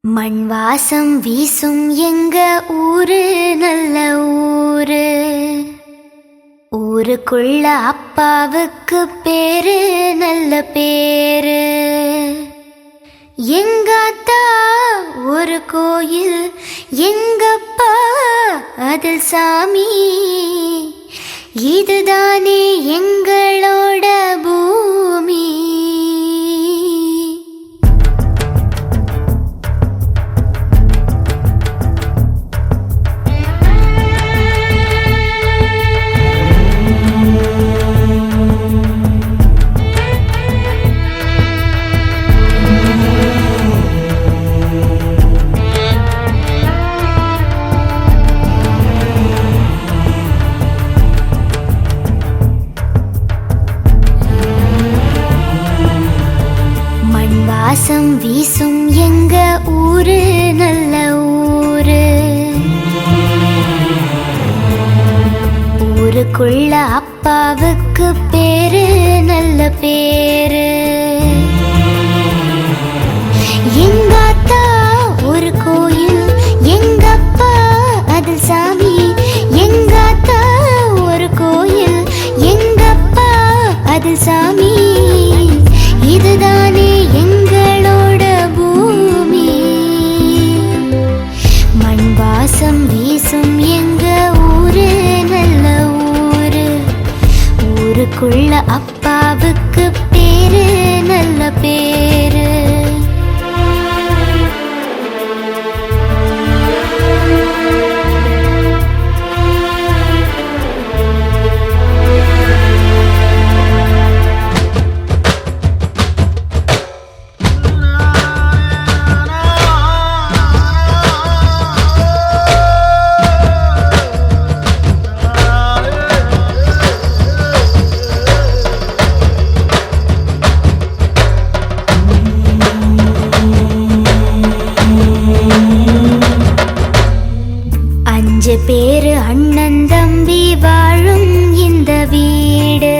மண் வாசம் வீசும் எங்க ஊரு நல்ல ஊரு. ஊருக்குள்ள அப்பாவுக்கு பேரு நல்ல பேரு. எங்காத்தா ஒரு கோயில், எங்கப்பா அதில் சாமி. இதுதானே எங்களோட பூமி. வாசம் வீசும் எங்க ஊரு நல்ல ஊரு. ஊருக்குள்ள அப்பாவுக்கு பேரு நல்ல பேரு. எங்காத்தா ஒரு கோயில், எங்கப்பா அதில் சாமி. எங்காத்தா ஒரு கோயில், எங்கப்பா அதில் சாமி. இதுதானே எங்களோட பூமி. மண் வாசம் வீசும் எங்க ஊரு நல்ல ஊரு. ஊருக்குள்ள அப்பாவுக்கு பேரு நல்ல பேரு. பேரு அண்ணன் தம்பி வாழும் இந்த வீடு.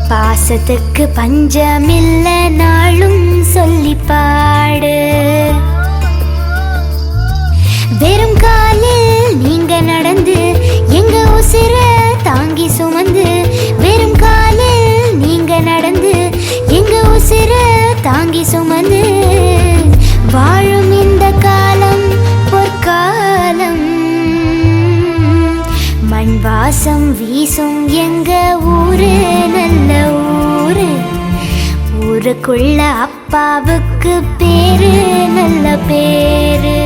பாசத்துக்கு பஞ்சமில்ல நாளும் சொல்லி பாடு. வெறும் காலில் நீங்க நடந்து எங்க உசிர தாங்கி சுமந்து. வெறும் காலில் நீங்க நடந்து எங்க உசிர தாங்கி சுமந்து. வாழும் இந்த காலம் பொற்காலம். மண் வாசம் வீசும் எங்க ஊரு நல்ல ஊரு. ஊருக்குள்ள அப்பாவுக்கு பேரு நல்ல பேரு.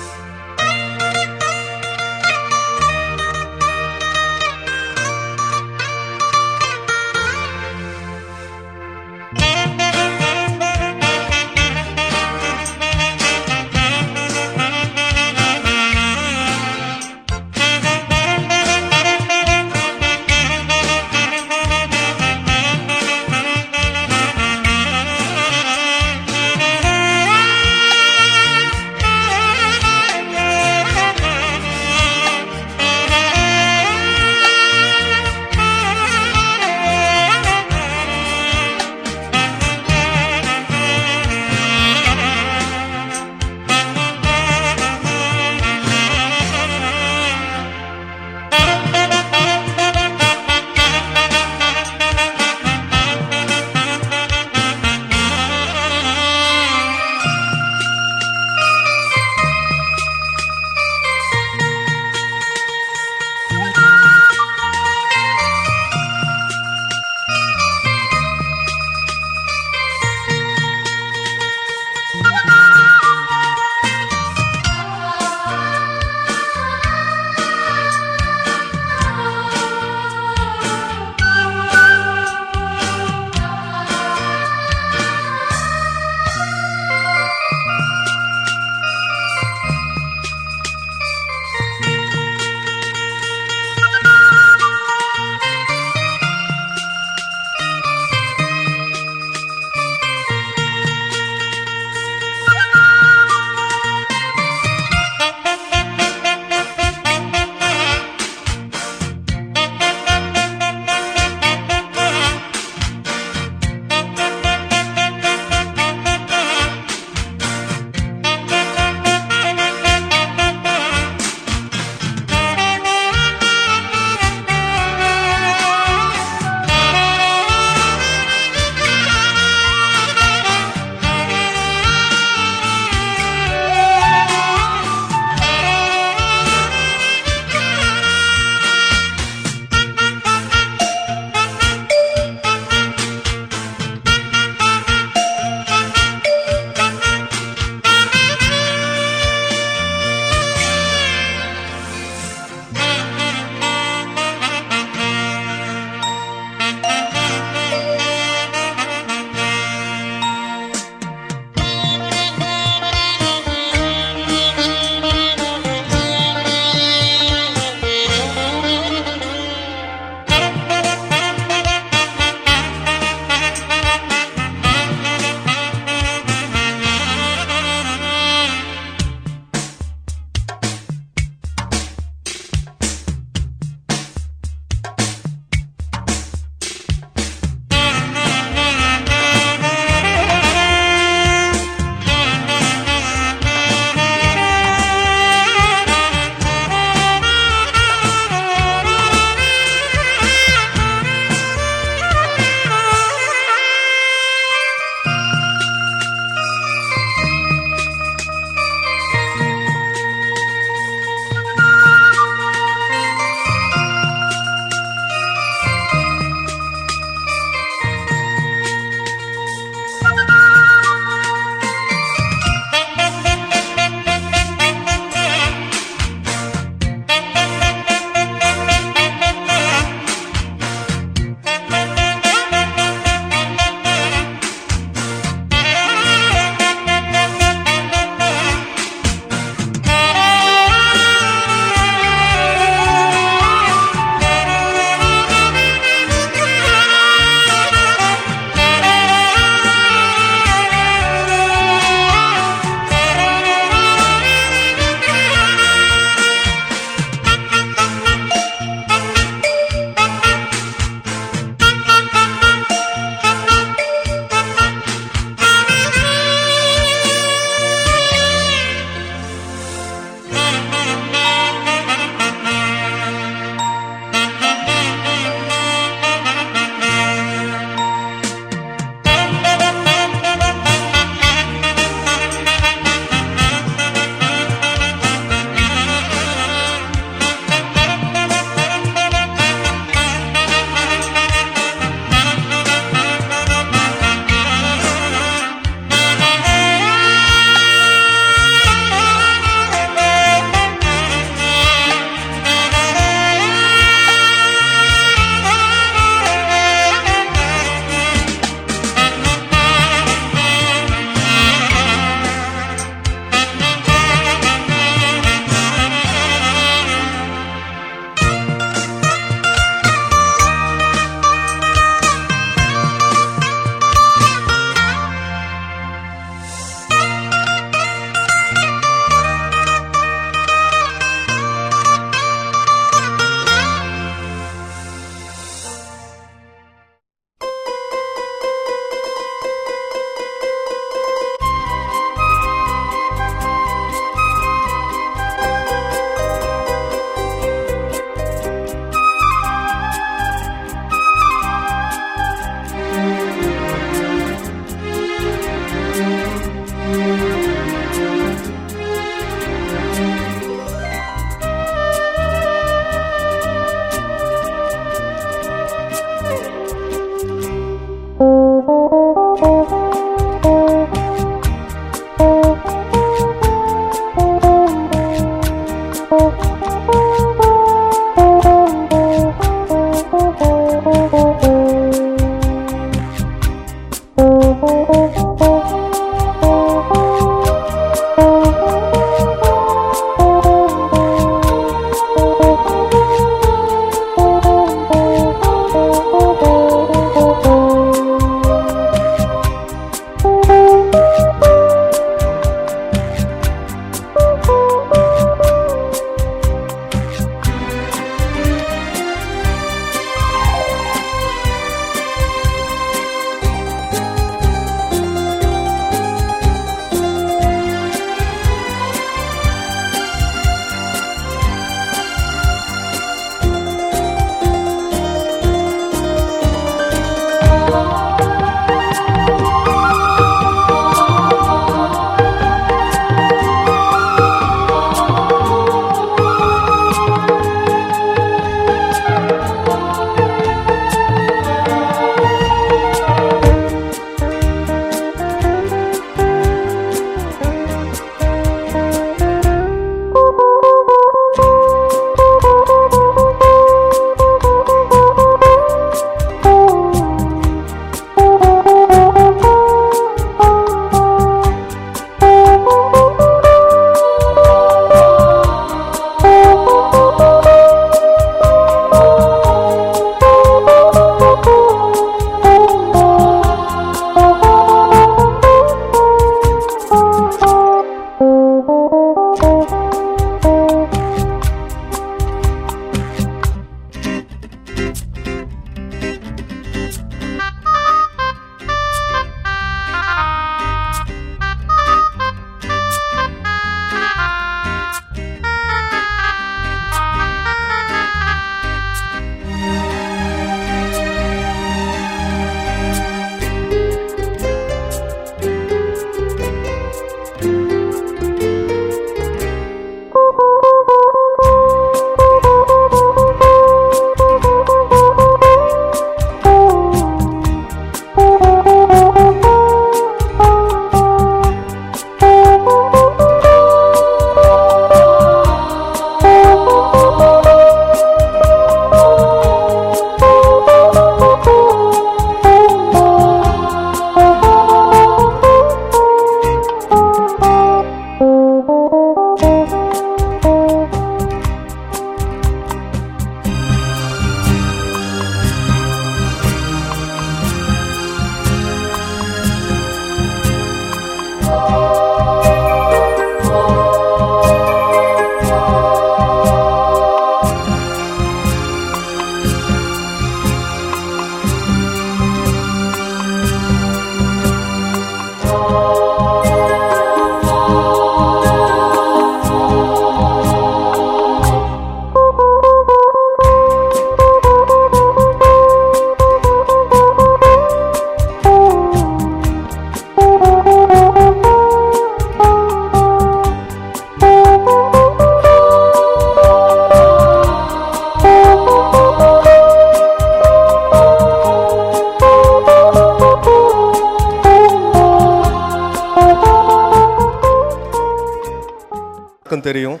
தெரியும்.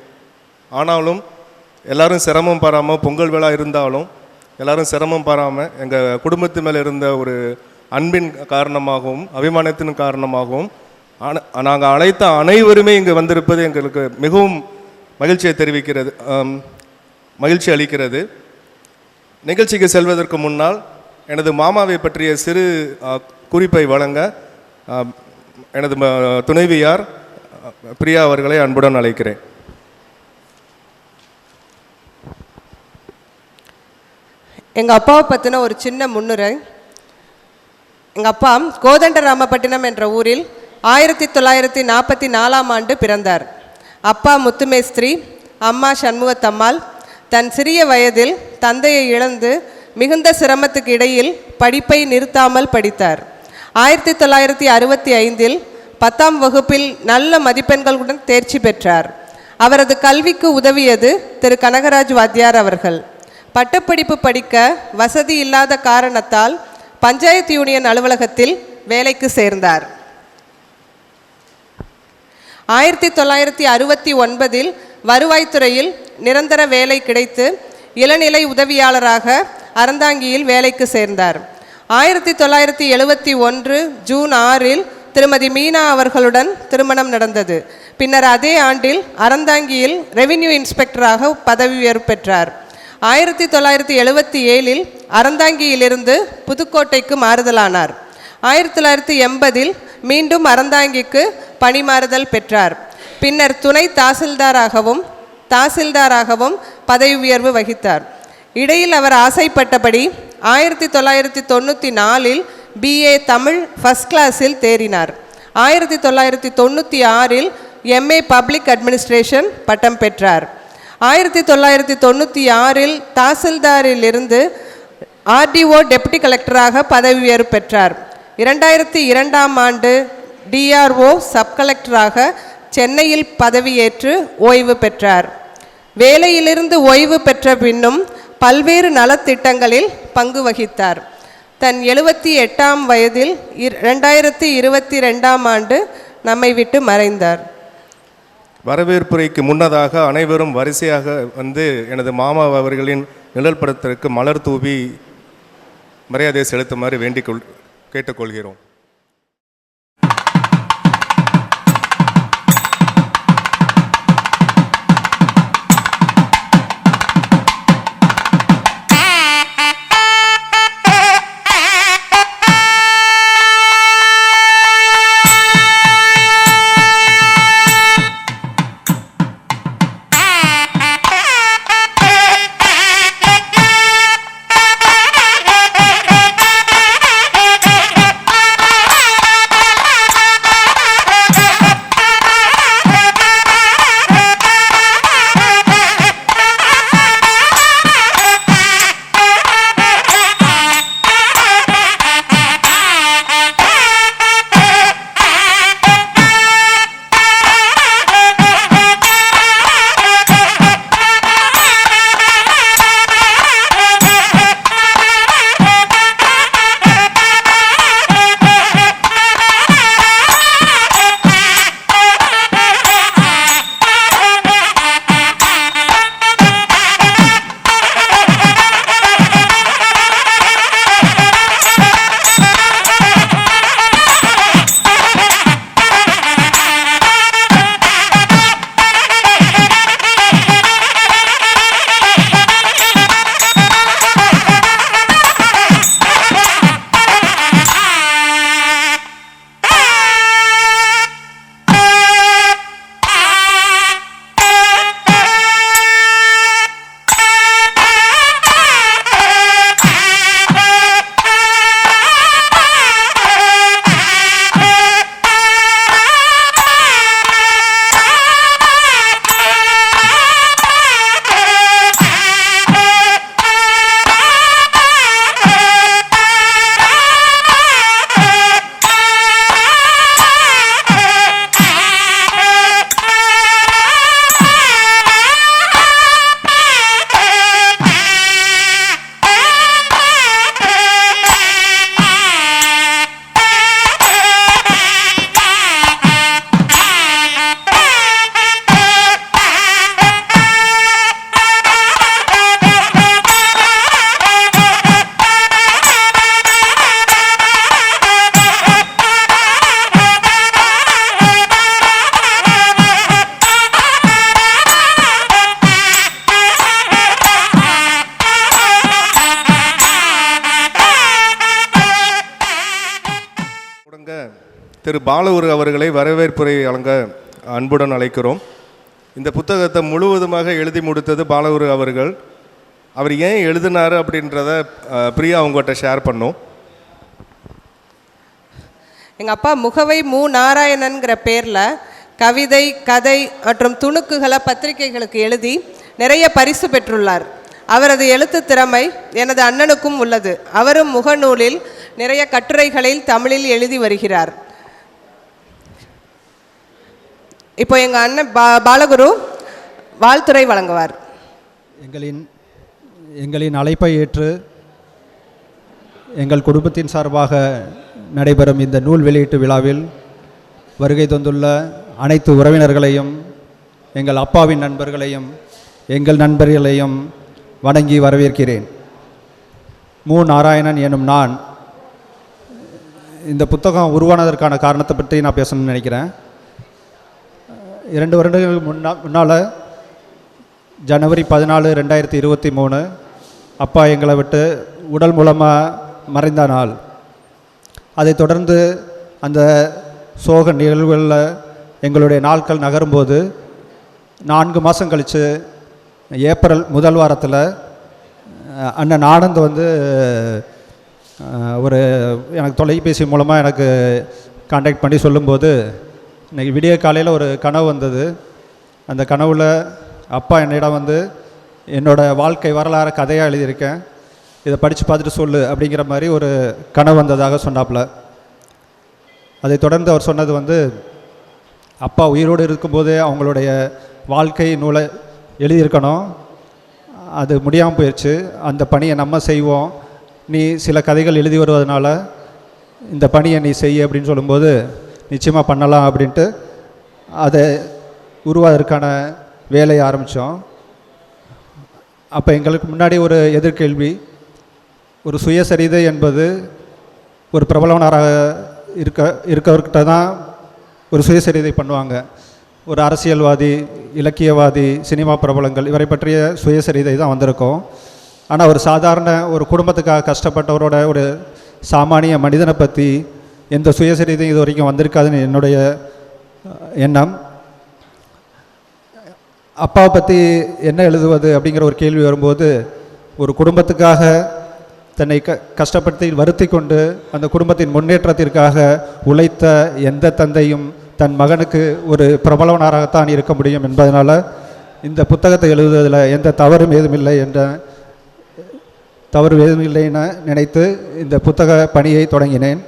ஆனாலும் எல்லோரும் சிரமம் பாராமல், பொங்கல் விழா இருந்தாலும் எல்லோரும் சிரமம் பாராமல் எங்கள் குடும்பத்து மேலே இருந்த ஒரு அன்பின் காரணமாகவும் அபிமானத்தின் காரணமாகவும் நாங்கள் அழைத்த அனைவருமே இங்கே வந்திருப்பது எங்களுக்கு மிகவும் மகிழ்ச்சியை தெரிவிக்கிறது, மகிழ்ச்சி அளிக்கிறது. நிகழ்ச்சிக்கு செல்வதற்கு முன்னால் எனது மாமாவை பற்றிய சிறு குறிப்பை வழங்க எனது துணைவியார் பிரியா அவர்களை அன்புடன் அழைக்கிறேன். எங்கள் அப்பாவை பற்றின ஒரு சின்ன முன்னுரை. எங்கள் அப்பா கோதண்டராமப்பட்டினம் என்ற ஊரில் 1944ஆம் ஆண்டு பிறந்தார். அப்பா முத்துமேஸ்திரி, அம்மா சண்முகத்தம்மாள். தன் சிறிய வயதில் தந்தையை இழந்து மிகுந்த சிரமத்துக்கு இடையில் படிப்பை நிறுத்தாமல் படித்தார். 1965இல் 10ஆம் வகுப்பில் நல்ல மதிப்பெண்களுடன் தேர்ச்சி பெற்றார். அவரது கல்விக்கு உதவியது திரு கனகராஜ் வாத்தியார் அவர்கள். பட்டப்படிப்பு படிக்க வசதி இல்லாத காரணத்தால் பஞ்சாயத்து யூனியன் அலுவலகத்தில் வேலைக்கு சேர்ந்தார். 1969இல் வருவாய்த்துறையில் நிரந்தர வேலை கிடைத்து இளநிலை உதவியாளராக அறந்தாங்கியில் வேலைக்கு சேர்ந்தார். 1971 ஜூன் 6இல் திருமதி மீனா அவர்களுடன் திருமணம் நடந்தது. பின்னர் அதே ஆண்டில் அறந்தாங்கியில் ரெவின்யூ இன்ஸ்பெக்டராக பதவி உயர்வு பெற்றார். 1977இல் அறந்தாங்கியிலிருந்து புதுக்கோட்டைக்கு மாறுதலானார். 1980இல் மீண்டும் அறந்தாங்கிக்கு பணிமாறுதல் பெற்றார். பின்னர் துணை தாசில்தாராகவும் பதவி உயர்வு வகித்தார். இடையில் அவர் ஆசைப்பட்டபடி 1994இல் BA தமிழ் ஃபர்ஸ்ட் கிளாஸில் தேறினார். 1996இல் MA பப்ளிக் அட்மினிஸ்ட்ரேஷன் பட்டம் பெற்றார். 1996இல் தாசில்தாரிலிருந்து RDO டெப்டி கலெக்டராக பதவி உயர்வு பெற்றார். 2002ஆம் ஆண்டு DRO சப் கலெக்டராக சென்னையில் பதவியேற்று ஓய்வு பெற்றார். வேலையிலிருந்து ஓய்வு பெற்ற பின்னும் பல்வேறு நலத்திட்டங்களில் பங்கு வகித்தார். தன் 78ஆம் வயதில் 2022ஆம் ஆண்டு நம்மை விட்டு மறைந்தார். வரவேற்புரைக்கு முன்னதாக அனைவரும் வரிசையாக வந்து எனது மாமா அவர்களின் நிழல் படத்திற்கு மலர் தூவி மரியாதை செலுத்துமாறு கேட்டுக்கொள்கிறோம். திரு பாலகுரு அவர்களை வரவேற்புரை வழங்க அன்புடன் அழைக்கிறோம். இந்த புத்தகத்தை முழுவதுமாக எழுதி முடித்தது பாலகுரு அவர்கள். அவர் ஏன் எழுதினார் அப்படின்றத பிரியா அவங்ககிட்ட ஷேர் பண்ணோம். எங்கள் அப்பா முகவை மு. நாராயணன்கிற பேரில் கவிதை, கதை மற்றும் துணுக்குகளை பத்திரிகைகளுக்கு எழுதி நிறைய பரிசு பெற்றுள்ளார். அவரது எழுத்து திறமை எனது அண்ணனுக்கும் உள்ளது. அவரும் முகநூலில் நிறைய கட்டுரைகளில் தமிழில் எழுதி வருகிறார். இப்போ எங்கள் அண்ணன் பாலகுரு வாழ்த்துரை வழங்குவார். எங்களின் அழைப்பை ஏற்று எங்கள் குடும்பத்தின் சார்பாக நடைபெறும் இந்த நூல் வெளியீட்டு விழாவில் வருகை தந்துள்ள அனைத்து உறவினர்களையும், எங்கள் அப்பாவின் நண்பர்களையும், எங்கள் நண்பர்களையும் வணங்கி வரவேற்கிறேன். மு. நாராயணன் எனும் நான் இந்த புத்தகம் உருவானதற்கான காரணத்தை பற்றி நான் பேசணும்னு நினைக்கிறேன். 2 வருடங்களுக்கு முன்னால் ஜனவரி 14, 2023 அப்பா எங்களை விட்டு உடல் மூலமாக மறைந்த நாள். அதைத் தொடர்ந்து அந்த சோக நிகழ்வுகளில் எங்களுடைய நாட்கள் நகரும்போது 4 மாதம் கழித்து ஏப்ரல் முதல் வாரத்தில் அண்ணன் ஆனந்த் வந்து எனக்கு தொலைபேசி மூலமாக எனக்கு கான்டாக்ட் பண்ணி சொல்லும்போது, இன்றைக்கி விடிய காலையில் ஒரு கனவு வந்தது. அந்த கனவில் அப்பா என்னிடம் வந்து என்னோடய வாழ்க்கை வரலாறு கதையாக எழுதியிருக்கேன், இதை படித்து பார்த்துட்டு சொல்லு அப்படிங்கிற மாதிரி ஒரு கனவு வந்ததாக சொன்னாப்புல. அதை தொடர்ந்து அவர் சொன்னது வந்து, அப்பா உயிரோடு இருக்கும்போதே அவங்களுடைய வாழ்க்கை நூலை எழுதியிருக்கணும், அது முடியாமல் போயிடுச்சு, அந்த பணியை நம்ம செய்வோம், நீ சில கதைகள் எழுதி வருவதனால இந்த பணியை நீ செய்ய அப்படின்னு சொல்லும்போது நிச்சயமாக பண்ணலாம் அப்படின்ட்டு அதை உருவாவதற்கான வேலையை ஆரம்பித்தோம். அப்போ எங்களுக்கு முன்னாடி ஒரு எதிர்கேள்வி, ஒரு சுயசரிதை என்பது ஒரு பிரபலவனாராக இருக்கவர்கிட்ட தான் ஒரு சுயசரிதை பண்ணுவாங்க. ஒரு அரசியல்வாதி, இலக்கியவாதி, சினிமா பிரபலங்கள் இவரை பற்றிய சுயசரிதை தான் வந்திருக்கும். ஆனால் ஒரு சாதாரண ஒரு குடும்பத்துக்காக கஷ்டப்பட்டவரோட ஒரு சாமானிய மனிதனை பற்றி எந்த சுயசரிதையும் இது வரைக்கும் வந்திருக்காதுன்னு என்னுடைய எண்ணம். அப்பாவை பற்றி என்ன எழுதுவது அப்படிங்கிற ஒரு கேள்வி வரும்போது, ஒரு குடும்பத்துக்காக தன்னை கஷ்டப்படுத்தி வருத்தி கொண்டு அந்த குடும்பத்தின் முன்னேற்றத்திற்காக உழைத்த எந்த தந்தையும் தன் மகனுக்கு ஒரு பிரபலவனாகத்தான் இருக்க முடியும் என்பதனால இந்த புத்தகத்தை எழுதுவதில் எந்த தவறும் ஏதுமில்லை என நினைத்து இந்த புத்தக பணியை தொடங்கினேன்.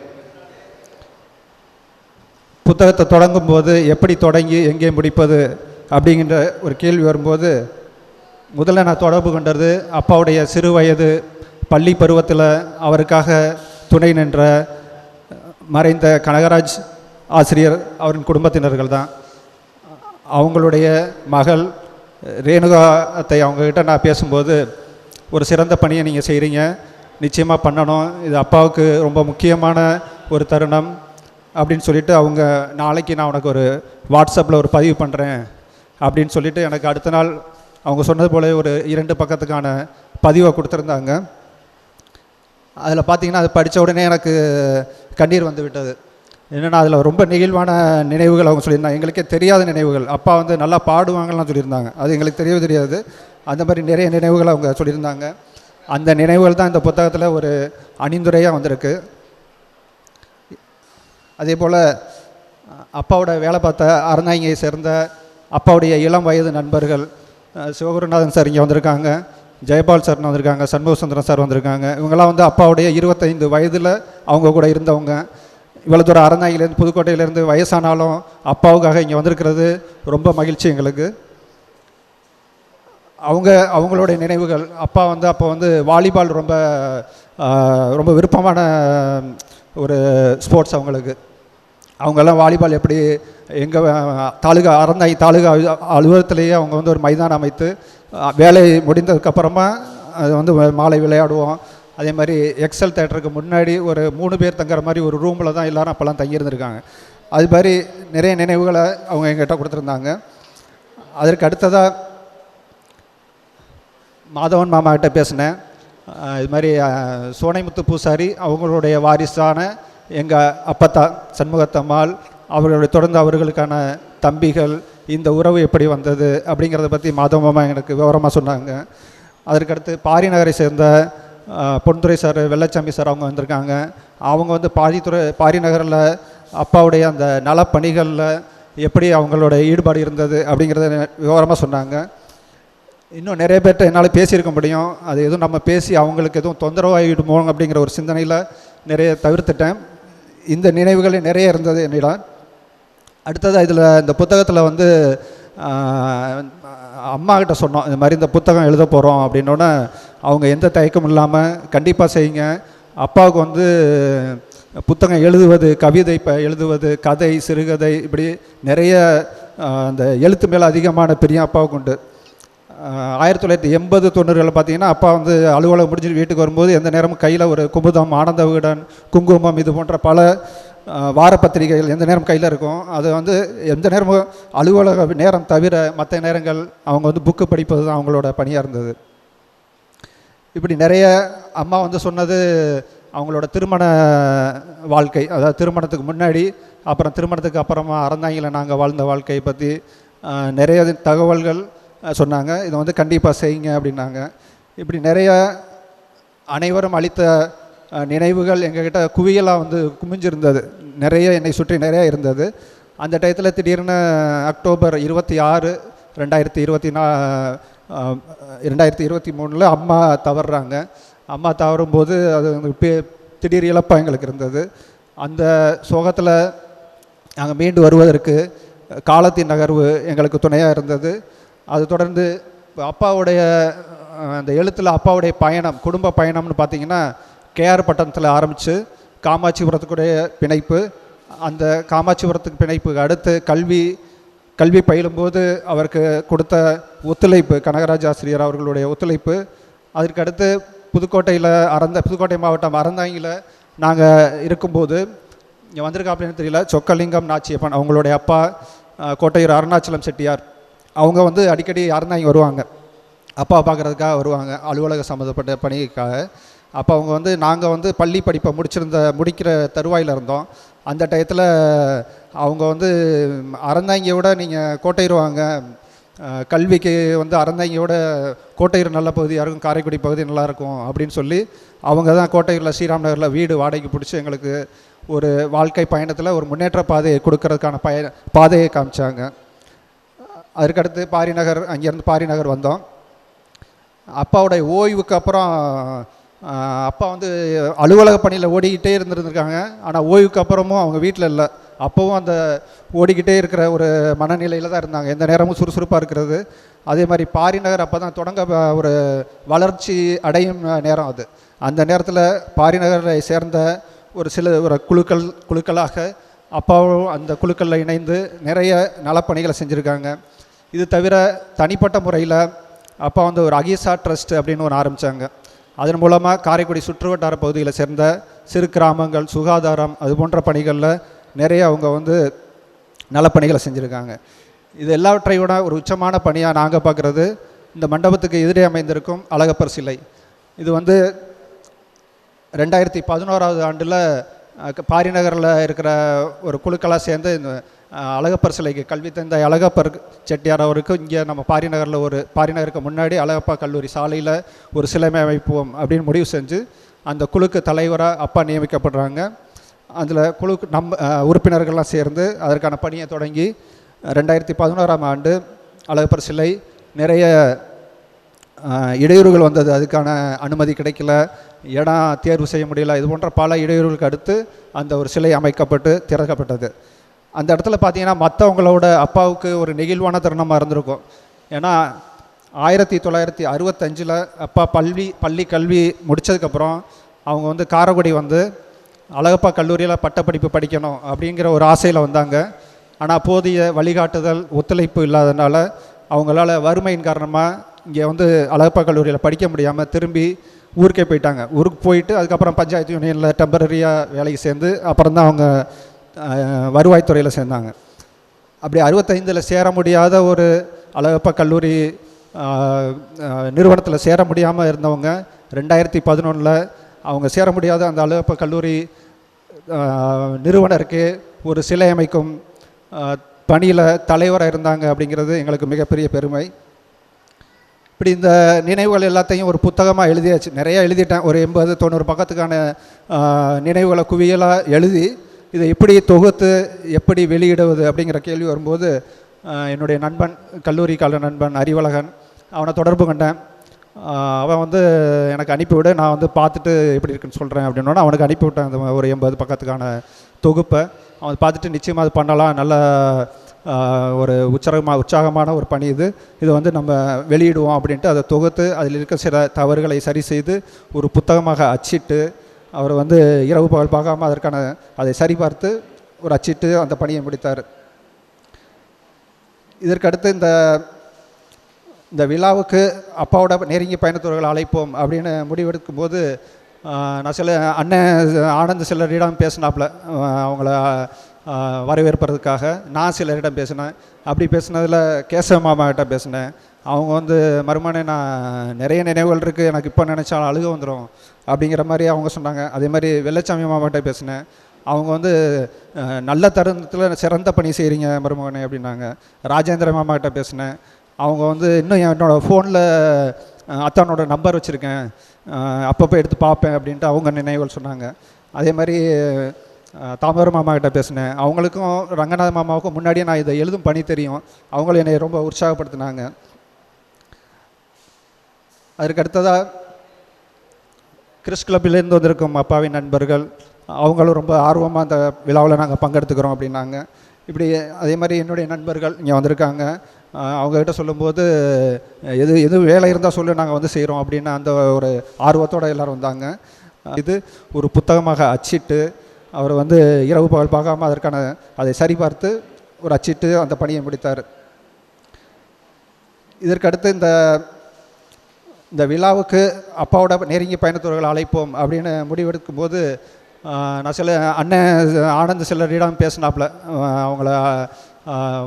புத்தகத்தை தொடங்கும் போது எப்படி தொடங்கி எங்கே முடிப்பது அப்படிங்கிற ஒரு கேள்வி வரும்போது, முதல்ல நான் தொடர்பு கொண்டது அப்பாவுடைய சிறு வயது பள்ளி பருவத்தில் அவருக்காக துணை நின்ற மறைந்த கனகராஜ் ஆசிரியர் அவரின் குடும்பத்தினர்கள் தான். அவங்களுடைய மகள் ரேணுகாத்தை அவங்கக்கிட்ட நான் பேசும்போது, ஒரு சிறந்த பணியை நீங்கள் செய்கிறீங்க, நிச்சயமாக பண்ணணும், இது அப்பாவுக்கு ரொம்ப முக்கியமான ஒரு தருணம் அப்படின்னு சொல்லிவிட்டு அவங்க நாளைக்கு நான் உனக்கு ஒரு வாட்ஸ்அப்பில் ஒரு பதிவு பண்ணுறேன் அப்படின்னு சொல்லிவிட்டு எனக்கு அடுத்த நாள் அவங்க சொன்னது போல ஒரு 2 பக்கத்துக்கான பதிவை கொடுத்துருந்தாங்க. அதில் பார்த்திங்கன்னா அது படித்த உடனே எனக்கு கண்ணீர் வந்து விட்டது. என்னென்னா அதில் ரொம்ப நெகிழ்வான நினைவுகள் அவங்க சொல்லியிருந்தாங்க. எங்களுக்கே தெரியாத நினைவுகள். அப்பா வந்து நல்லா பாடுவாங்கலாம் சொல்லியிருந்தாங்க, அது எங்களுக்கு தெரியவே தெரியாது. அந்த மாதிரி நிறைய நினைவுகள் அவங்க சொல்லியிருந்தாங்க. அந்த நினைவுகள் தான் இந்த புத்தகத்தில் ஒரு அணிந்துரையாக வந்திருக்கு. அதே போல் அப்பாவோட வேலை பார்த்த அறந்தாங்கியை சேர்ந்த அப்பாவுடைய இளம் வயது நண்பர்கள் சிவகுருநாதன் சார் இங்கே வந்திருக்காங்க, ஜெயபால் சார்னு வந்திருக்காங்க, சண்முகசுந்தரம் சார் வந்திருக்காங்க. இவங்கெல்லாம் வந்து அப்பாவுடைய 25 வயதில் அவங்க கூட இருந்தவங்க. இவ்வளோ தூரம் அறந்தாங்கிலேருந்து புதுக்கோட்டையிலேருந்து வயசானாலும் அப்பாவுக்காக இங்கே வந்திருக்கிறது ரொம்ப மகிழ்ச்சி எங்களுக்கு. அவங்களுடைய நினைவுகள், அப்பா வந்து அப்போ வந்து வாலிபால் ரொம்ப விருப்பமான ஒரு ஸ்போர்ட்ஸ் அவங்களுக்கு. அவங்கெல்லாம் வாலிபால் எப்படி எங்கள் அறந்தாங்கி தாலுகா அலுவலகத்திலேயே அவங்க வந்து ஒரு மைதானம் அமைத்து வேலை முடிந்ததுக்கப்புறமா அது வந்து மாலை விளையாடுவோம். அதே மாதிரி எக்ஸல் தேட்டருக்கு முன்னாடி ஒரு 3 பேர் தங்குற மாதிரி ஒரு ரூமில் தான் எல்லோரும் அப்போல்லாம் தங்கியிருந்திருக்காங்க. அது மாதிரி நிறைய நினைவுகளை அவங்க எங்கிட்ட கொடுத்துருந்தாங்க. அதற்கு அடுத்ததாக மாதவன் மாமாக்கிட்ட பேசினேன். இது மாதிரி சோனைமுத்து பூசாரி அவங்களுடைய வாரிசான எங்கள் அப்பத்தா சண்முகத்தம்மாள் அவர்களுடைய தொடர்ந்து அவர்களுக்கான தம்பிகள் இந்த உறவு எப்படி வந்தது அப்படிங்கிறத பற்றி மாதவமாக எனக்கு விவரமாக சொன்னாங்க. அதற்கடுத்து பாரி நகரை சேர்ந்த பொன்துரை சார், வெள்ளச்சாமி சார் அவங்க வந்திருக்காங்க. அவங்க வந்து பாரி நகரில் அப்பாவுடைய அந்த நலப்பணிகளில் எப்படி அவங்களோட ஈடுபாடு இருந்தது அப்படிங்கிறத விவரமாக சொன்னாங்க. இன்னும் நிறைய பேர்கிட்ட என்னால் பேசியிருக்க முடியும். அது எதுவும் நம்ம பேசி அவங்களுக்கு எதுவும் தொந்தரவாகிடுமோ அப்படிங்கிற ஒரு சிந்தனையில் நிறைய தவிர்த்துட்டேன். இந்த நினைவுகள் நிறைய இருந்தது என்னிடம். அடுத்தது இதில் இந்த புத்தகத்தில் வந்து அம்மா கிட்ட சொன்னோம், இந்த மாதிரி இந்த புத்தகம் எழுத போகிறோம் அப்படின்னோடனே அவங்க எந்த தயக்கமும் இல்லாமல் கண்டிப்பாக செய்யுங்க. அப்பாவுக்கு வந்து புத்தகம் எழுதுவது, கவிதை எழுதுவது, கதை, சிறுகதை, இப்படி நிறைய அந்த எழுத்து மேலே அதிகமான பெரிய அப்பாவுக்கு உண்டு. 1980-90களில் பார்த்தீங்கன்னா அப்பா வந்து அலுவலகம் முடிச்சுட்டு வீட்டுக்கு வரும்போது எந்த நேரமும் கையில் ஒரு குமுதம், ஆனந்த விகடன், குங்குமம் இது போன்ற பல வார பத்திரிகைகள் எந்த நேரம் கையில் இருக்கும். அது வந்து எந்த நேரமும் அலுவலக நேரம் தவிர மற்ற நேரங்கள் அவங்க வந்து புக்கு படிப்பது தான் அவங்களோட பணியாக இருந்தது. இப்படி நிறைய அம்மா வந்து சொன்னது அவங்களோட திருமண வாழ்க்கை, அதாவது திருமணத்துக்கு முன்னாடி அப்புறம் திருமணத்துக்கு அப்புறமா அறந்தாங்கியில் நாங்கள் வாழ்ந்த வாழ்க்கையை பற்றி நிறைய தகவல்கள் சொன்னாங்க. இதை வந்து கண்டிப்பாக செய்யுங்க அப்படின்னாங்க. இப்படி நிறைய அனைவரும் அளித்த நினைவுகள் எங்ககிட்ட குவியலாக வந்து குமிஞ்சிருந்தது. நிறைய என்னை சுற்றி நிறையா இருந்தது. அந்த டயத்தில் திடீர்னு அக்டோபர் 26, 2023 அம்மா தவறுறாங்க. அம்மா தவறும்போது அது திடீர் இழப்பாக எங்களுக்கு இருந்தது. அந்த சோகத்தில் நாங்கள் மீண்டு வருவதற்கு காலத்தின் நகர்வு எங்களுக்கு துணையாக இருந்தது. அது தொடர்ந்து அப்பாவுடைய அந்த எழுத்தில் அப்பாவுடைய பயணம், குடும்ப பயணம்னு பார்த்திங்கன்னா கேஆர் பட்டணத்தில் ஆரம்பித்து காமாட்சிபுரத்துக்குடைய பிணைப்பு, அந்த காமாட்சிபுரத்துக்கு பிணைப்புக்கு அடுத்து கல்வி பயிலும்போது அவருக்கு கொடுத்த ஒத்துழைப்பு, கனகராஜ் ஆசிரியர் அவர்களுடைய ஒத்துழைப்பு, அதற்கு அடுத்து புதுக்கோட்டை மாவட்டம் அறந்தாங்கியில் நாங்கள் இருக்கும்போது இங்கே வந்திருக்கா அப்படின்னு தெரியல, சொக்கலிங்கம் நாச்சியப்பன் அவங்களுடைய அப்பா கோட்டையூர் அருணாச்சலம் செட்டியார் அவங்க வந்து அடிக்கடி அறந்தாங்கி வருவாங்க, அப்பா பார்க்குறதுக்காக வருவாங்க அலுவலக சம்மந்தப்பட்ட பணிக்காக. அப்போ அவங்க வந்து நாங்கள் வந்து பள்ளி படிப்பை முடிக்கிற தருவாயில் இருந்தோம். அந்த டயத்தில் அவங்க வந்து அறந்தாங்கியோட நீங்கள் கோட்டையூர் வாங்க, கல்விக்கு வந்து அறந்தாங்கியோட கோட்டையூர் நல்ல பகுதியாக இருக்கும், காரைக்குடி பகுதி நல்லாயிருக்கும் அப்படின்னு சொல்லி அவங்க தான் கோட்டையூரில் ஸ்ரீராம் நகரில் வீடு வாடகைக்கு பிடிச்சி எங்களுக்கு ஒரு வாழ்க்கை பயணத்தில் ஒரு முன்னேற்ற பாதையை கொடுக்கறதுக்கான பாதையை காமிச்சாங்க. அதுக்கடுத்து பாரிநகர், அங்கேருந்து பாரிநகர் வந்தோம். அப்பாவுடைய ஓய்வுக்கு அப்புறம் அப்பா வந்து அலுவலக பணியில் ஓடிக்கிட்டே இருந்திருக்காங்க. ஆனால் ஓய்வுக்கு அப்புறமும் அவங்க வீட்டில் இல்லை, அப்போவும் அந்த ஓடிக்கிட்டே இருக்கிற ஒரு மனநிலையில் தான் இருந்தாங்க, எந்த நேரமும் சுறுசுறுப்பாக இருக்கிறது. அதே மாதிரி பாரிநகர் அப்போ தான் தொடங்க ஒரு வளர்ச்சி அடையும் நேரம் அது. அந்த நேரத்தில் பாரிநகரை சேர்ந்த ஒரு குழுக்களாக அப்பாவும் அந்த குழுக்களில் இணைந்து நிறைய நலப்பணிகளை செஞ்சுருக்காங்க. இது தவிர தனிப்பட்ட முறையில் அப்பா வந்து ஒரு அகிசா ட்ரஸ்ட் அப்படின்னு ஒன்று ஆரம்பித்தாங்க. அதன் மூலமாக காரைக்குடி சுற்றுவட்டார பகுதியில் சேர்ந்த சிறு கிராமங்கள், சுகாதாரம், அது போன்ற பணிகளில் நிறைய அவங்க வந்து நலப்பணிகளை செஞ்சுருக்காங்க. இது எல்லாவற்றையோட ஒரு உச்சமான பணியாக நாங்கள் பார்க்குறது இந்த மண்டபத்துக்கு எதிரே அமைந்திருக்கும் அழகப்பர் சிலை. இது வந்து 2011ஆவது ஆண்டில் பாரிநகரில் இருக்கிற ஒரு குழுக்களாக சேர்ந்து இந்த அழகப்பர் சிலைக்கு கல்வி தந்தை அழகப்பர் செட்டியார் அவருக்கு இங்கே நம்ம பாரிநகருக்கு முன்னாடி அழகப்பா கல்லூரி சாலையில் ஒரு சிலை அமைப்போம் அப்படின்னு முடிவு செஞ்சு அந்த குழுக்கு தலைவராக அப்பா நியமிக்கப்படுறாங்க. அதில் குழுக்கு உறுப்பினர்கள்லாம் சேர்ந்து அதற்கான பணியை தொடங்கி 2011ஆம் ஆண்டு அழகப்பர் சிலை நிறைய இடையூறுகள் வந்தது, அதுக்கான அனுமதி கிடைக்கல, இடம் தேர்வு செய்ய முடியல, இது போன்ற பல இடையூறுகளுக்கு அடுத்து அந்த ஒரு சிலை அமைக்கப்பட்டு திறக்கப்பட்டது. அந்த இடத்துல பார்த்தீங்கன்னா மற்றவங்களோட அப்பாவுக்கு ஒரு நெகிழ்வான தருணமாக இருந்திருக்கும். ஏன்னா 1965 அப்பா பள்ளி கல்வி முடித்ததுக்கப்புறம் அவங்க வந்து காரைக்குடி வந்து அழகப்பா கல்லூரியில் பட்டப்படிப்பு படிக்கணும் அப்படிங்கிற ஒரு ஆசையில் வந்தாங்க. ஆனால் போதிய வழிகாட்டுதல், ஒத்துழைப்பு இல்லாதனால அவங்களால வறுமையின் காரணமாக இங்கே வந்து அழகப்பா கல்லூரியில் படிக்க முடியாமல் திரும்பி ஊருக்கே போயிட்டாங்க. ஊருக்கு போயிட்டு அதுக்கப்புறம் பஞ்சாயத்து யூனியனில் டெம்பரரியாக வேலைக்கு சேர்ந்து அப்புறம் தான் அவங்க வருவாய்த்துறையில் சேர்ந்தாங்க. அப்படி 65 சேர முடியாத ஒரு அழகப்பா கல்லூரி நிறுவனத்தில் சேர முடியாமல் இருந்தவங்க 2011 அவங்க சேர முடியாத அந்த அழகப்பா கல்லூரி நிறுவனருக்கு ஒரு சிலை அமைக்கும் பணியில் தலைவராக இருந்தாங்க அப்படிங்கிறது எங்களுக்கு மிகப்பெரிய பெருமை. இப்படி இந்த நினைவுகள் எல்லாத்தையும் ஒரு புத்தகமாக எழுதியாச்சு, நிறையா எழுதிட்டேன். ஒரு 80-90 பக்கத்துக்கான நினைவுகளை குவியலாக எழுதி இதை எப்படி தொகுத்து எப்படி வெளியிடுவது அப்படிங்கிற கேள்வி வரும்போது என்னுடைய நண்பன், கல்லூரி கால நண்பன் அறிவழகன், அவனை தொடர்பு கண்டேன். அவன் வந்து எனக்கு அனுப்பிவிட, நான் வந்து பார்த்துட்டு எப்படி இருக்குன்னு சொல்கிறேன் அப்படின்னோட அவனுக்கு அனுப்பிவிட்டேன் அந்த ஒரு 80 பக்கத்துக்கான தொகுப்பை. அவன் பார்த்துட்டு நிச்சயமாக அது பண்ணலாம், நல்ல ஒரு உற்சாகமான ஒரு பணி இது வந்து நம்ம வெளியிடுவோம் அப்படின்ட்டு அதை தொகுத்து அதில் இருக்க சில தவறுகளை சரி செய்து ஒரு புத்தகமாக அச்சிட்டு அவர் வந்து இரவு பகல் பார்க்காம அதற்கான அதை சரிபார்த்து ஒரு அச்சிட்டு அந்த பணியை முடித்தார். இதற்கடுத்து இந்த விழாவுக்கு அப்பாவோட நெருங்கிய பயணத்தோர்களை அழைப்போம் அப்படின்னு முடிவெடுக்கும் போது நான் சில அண்ணன் ஆனந்த் சிலரிடம் பேசினாப்புல அவங்கள வரவேற்பதற்காக. நான் சிலரிடம் பேசினேன். அப்படி பேசினதில் கேசவ மாமாக்கிட்ட பேசினேன். அவங்க வந்து மறுமனே நான் நிறைய நினைவுகள் இருக்குது, எனக்கு இப்போ நினச்சாலும் அழுக வந்துடும் அப்படிங்கிற மாதிரி அவங்க சொன்னாங்க. அதே மாதிரி வெள்ளச்சாமி மாமாக்கிட்ட பேசினேன். அவங்க வந்து நல்ல தருணத்தில் சிறந்த பணி செய்கிறீங்க மருமகனே அப்படின்னாங்க. ராஜேந்திர மாமாக்கிட்ட பேசினேன். அவங்க வந்து இன்னும் என்னோடய ஃபோனில் அத்தானோட நம்பர் வச்சுருக்கேன், அப்பப்போ எடுத்து பார்ப்பேன் அப்படின்ட்டு அவங்க நினைவுகள் சொன்னாங்க. அதே மாதிரி தாமர மாமா கிட்ட பேசினேன். அவங்களுக்கும் ரங்கநாத மாமாவுக்கும் முன்னாடியே நான் இதை எழுதும் பணி தெரியும். அவங்களும் என்னை ரொம்ப உற்சாகப்படுத்தினாங்க. அதற்கு அடுத்ததாக கிறிஸ் கிளப்பிலேருந்து வந்திருக்கும் அப்பாவின் நண்பர்கள், அவங்களும் ரொம்ப ஆர்வமாக அந்த விழாவில் நாங்கள் பங்கெடுத்துக்கிறோம் அப்படின்னாங்க. இப்படி அதே மாதிரி என்னுடைய நண்பர்கள் இங்கே வந்திருக்காங்க. அவங்கக்கிட்ட சொல்லும்போது எது வேலை இருந்தால் சொல்லி நாங்கள் வந்து செய்கிறோம் அப்படின்னு அந்த ஒரு ஆர்வத்தோடு எல்லோரும் வந்தாங்க. இது ஒரு புத்தகமாக அச்சிட்டு அவர் வந்து இரவு பகல் பார்க்காம அதற்கான அதை சரிபார்த்து ஒரு அச்சிட்டு அந்த பணியை முடித்தார். இதற்கடுத்து இந்த விழாவுக்கு அப்பாவோட நெருங்கிய பயணத்தோர்களை அழைப்போம் அப்படின்னு முடிவெடுக்கும் போது நான் சில அண்ணன் ஆனந்த் சிலரிடம் பேசினாப்புல அவங்கள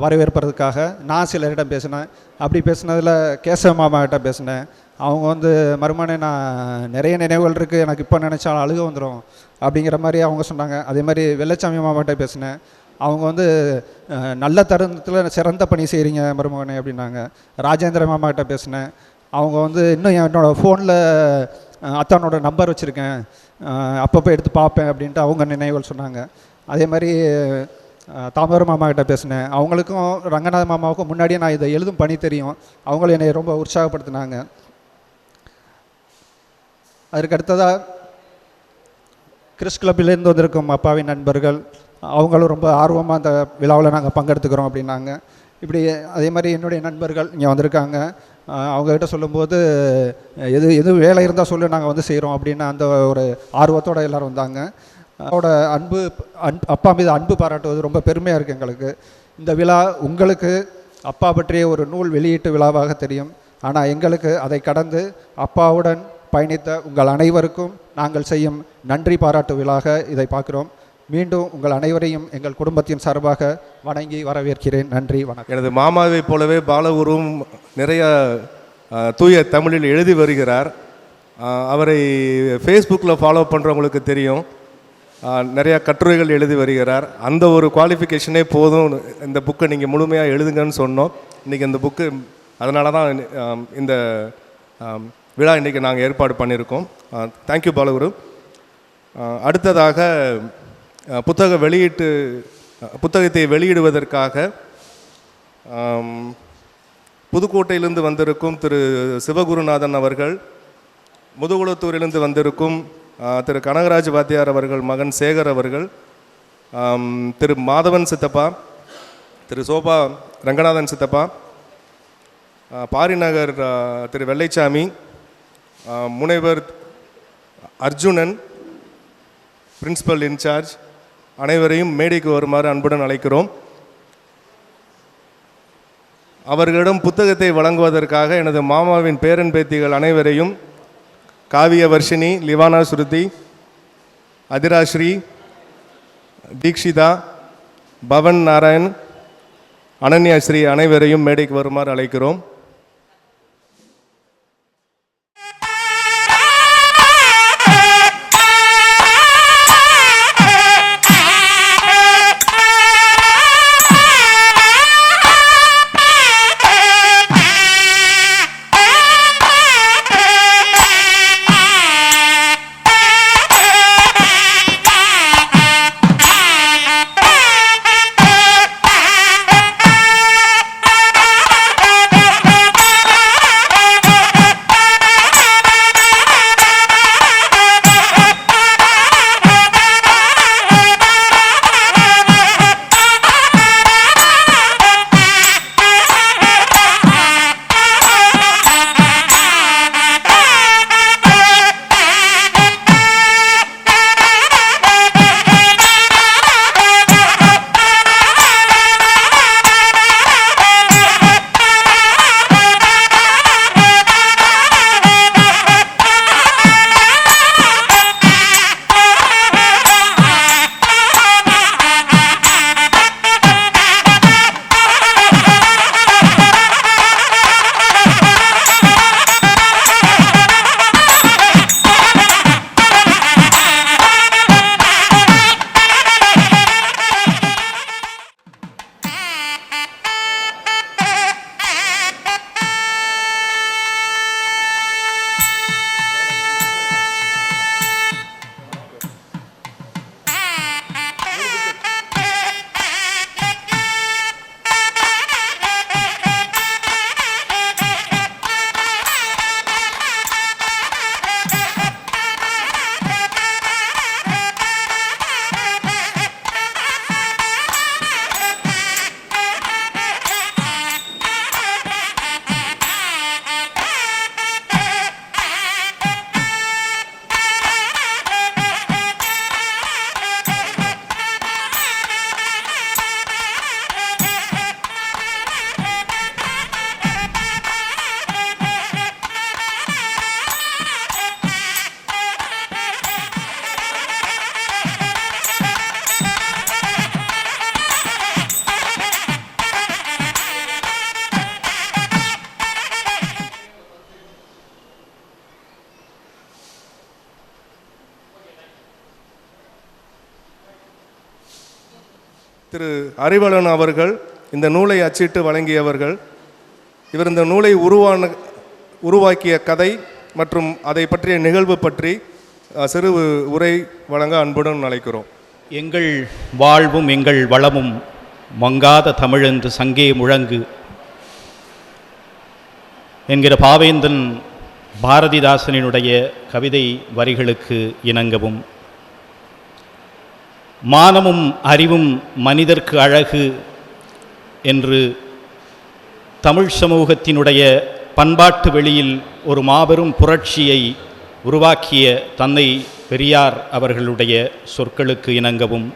வரவேற்பதற்காக. நான் சிலரிடம் பேசினேன். அப்படி பேசினதில் கேசவ மாமாக்கிட்ட பேசினேன். அவங்க வந்து மறுமனே நான் நிறைய நினைவுகள் இருக்குது, எனக்கு இப்போ நினச்சாலும் அழுக வந்துடும் அப்படிங்கிற மாதிரி அவங்க சொன்னாங்க. அதே மாதிரி வெள்ளச்சாமி மாமாக்கிட்ட பேசினேன். அவங்க வந்து நல்ல தருணத்தில் சிறந்த பணி செய்கிறீங்க மருமகனே அப்படின்னாங்க. ராஜேந்திர மாமாக்கிட்ட பேசினேன். அவங்க வந்து இன்னும் என்னோடய ஃபோனில் அத்தானோட நம்பர் வச்சுருக்கேன், அப்பப்போ எடுத்து பார்ப்பேன் அப்படின்ட்டு அவங்க நினைவுகள் சொன்னாங்க. அதே மாதிரி தாமர மாமாக்கிட்ட பேசினேன். அவங்களுக்கும் ரங்கநாத மாமாவுக்கும் முன்னாடியே நான் இதை எழுதும் பணி தெரியும். அவங்களும் என்னை ரொம்ப உற்சாகப்படுத்தினாங்க. அதற்கு அடுத்ததாக கிறிஸ் கிளப்பிலேருந்து வந்திருக்கும் அப்பாவின் நண்பர்கள், அவங்களும் ரொம்ப ஆர்வமாக அந்த விழாவில் நாங்கள் பங்கெடுத்துக்கிறோம் அப்படின்னாங்க. இப்படி அதே மாதிரி என்னுடைய நண்பர்கள் இங்கே வந்திருக்காங்க. அவங்கக்கிட்ட சொல்லும்போது எது வேலை இருந்தால் சொல்லி நாங்கள் வந்து செய்கிறோம் அப்படின்னு அந்த ஒரு ஆர்வத்தோடு எல்லோரும் வந்தாங்க. அவரோட அப்பா மீது அன்பு பாராட்டுவது ரொம்ப பெருமையாக இருக்குது எங்களுக்கு. இந்த விழா உங்களுக்கு அப்பா பற்றிய ஒரு நூல் வெளியீட்டு விழாவாக தெரியும். ஆனால் எங்களுக்கு அதை கடந்து அப்பாவுடன் பயணித்த உங்கள் அனைவருக்கும் நாங்கள் செய்யும் நன்றி பாராட்டு விழாக இதை பார்க்குறோம். மீண்டும் உங்கள் அனைவரையும் எங்கள் குடும்பத்தின் சார்பாக வணங்கி வரவேற்கிறேன். நன்றி, வணக்கம். எனது மாமாவை போலவே பாலகுருவும் நிறைய தூய தமிழில் எழுதி வருகிறார். அவரை ஃபேஸ்புக்கில் ஃபாலோ பண்ணுறவங்களுக்கு தெரியும், நிறையா கட்டுரைகள் எழுதி வருகிறார். அந்த ஒரு குவாலிஃபிகேஷனே போதும், இந்த புக்கை நீங்கள் முழுமையாக எழுதுங்கன்னு சொன்னோம். இன்றைக்கி அந்த புக்கு அதனால தான் இந்த விழா இன்றைக்கி நாங்கள் ஏற்பாடு பண்ணியிருக்கோம். தேங்க்யூ பாலகுரு. அடுத்ததாக புத்தகத்தை வெளியிடுவதற்காக புதுக்கோட்டையிலிருந்து வந்திருக்கும் திரு சிவகுருநாதன் அவர்கள், முதுகுளத்தூரிலிருந்து வந்திருக்கும் திரு கனகராஜ் வாத்தியார் அவர்கள் மகன் சேகர் அவர்கள், திரு மாதவன் சித்தப்பா, திரு சோபா ரங்கநாதன் சித்தப்பா, பாரிநகர் திரு வெள்ளைச்சாமி, முனைவர் அர்ஜுனன், பிரின்சிபல் இன்சார்ஜ் அனைவரையும் மேடைக்கு வருமாறு அன்புடன் அழைக்கிறோம். அவர்களிடம் புத்தகத்தை வழங்குவதற்காக எனது மாமாவின் பேரன் பேத்திகள் அனைவரையும் காவிய வர்ஷினி, லிவானா ஸ்ருதி, அதிராஸ்ரீ, தீக்ஷிதா, பவன் நாராயண், அனன்யாஸ்ரீ அனைவரையும் மேடைக்கு வருமாறு அழைக்கிறோம். திரு அறிவழன் அவர்கள் இந்த நூலை அச்சிட்டு வழங்கியவர்கள். இவர் இந்த நூலை உருவாக்கிய கதை மற்றும் அதை பற்றிய நிகழ்வு பற்றி சிறு உரை வழங்க அன்புடன் அழைக்கிறோம். எங்கள் வாழ்வும் எங்கள் வளமும் மங்காத தமிழென்று சங்கே முழங்கு என்கிற பாவேந்தன் பாரதிதாசனினுடைய கவிதை வரிகளுக்கு இணங்கவும், மானமும் அறிவும் மனிதர்க்கு அழகு என்று தமிழ் சமூகத்தினுடைய பண்பாட்டு வெளியில் ஒரு மாபெரும் புரட்சியை உருவாக்கிய தந்தை பெரியார் அவர்களுடைய சொற்களுக்கு இணங்கவும்,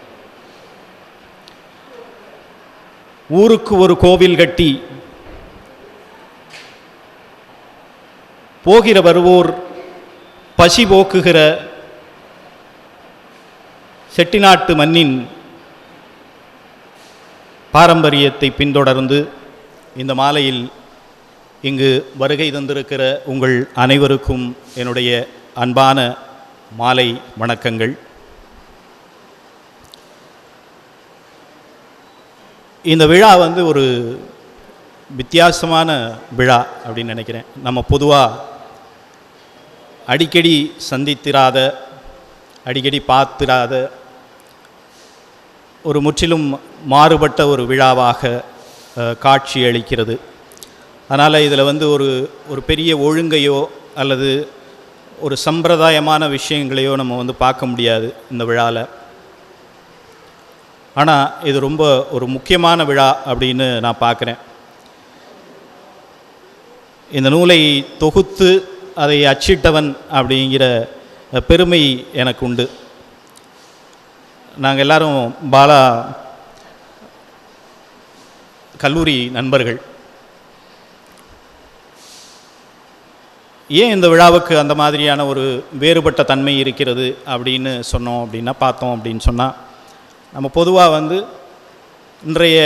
ஊருக்கு ஒரு கோவில் கட்டி போகிற வருவோர் பசி போக்குகிற செட்டிநாட்டு மண்ணின் பாரம்பரியத்தை பின்தொடர்ந்து இந்த மாலையில் இங்கு வருகை தந்திருக்கிற உங்கள் அனைவருக்கும் என்னுடைய அன்பான மாலை வணக்கங்கள். இந்த விழா ஒரு வித்தியாசமான விழா அப்படின்னு நினைக்கிறேன். நம்ம பொதுவாக அடிக்கடி சந்தித்திராத, அடிக்கடி பார்த்திராத ஒரு முற்றிலும் மாறுபட்ட ஒரு விழாவாக காட்சி அளிக்கிறது. அதனால் இதில் ஒரு பெரிய ஒழுங்கையோ அல்லது ஒரு சம்பிரதாயமான விஷயங்களையோ நம்ம பார்க்க முடியாது இந்த விழாவில். ஆனால் இது ரொம்ப ஒரு முக்கியமான விழா அப்படின்னு நான் பார்க்குறேன். இந்த நூலை தொகுத்து அதை அச்சிட்டவன் அப்படிங்கிற பெருமை எனக்கு உண்டு. நாங்கள் எல்லாரும் பாலா கல்லூரி நண்பர்கள். ஏன் இந்த விழாவுக்கு அந்த மாதிரியான ஒரு வேறுபட்ட தன்மை இருக்கிறது அப்படின்னு பார்த்தோம் அப்படின்னு சொன்னால், நம்ம பொதுவாக இன்றைய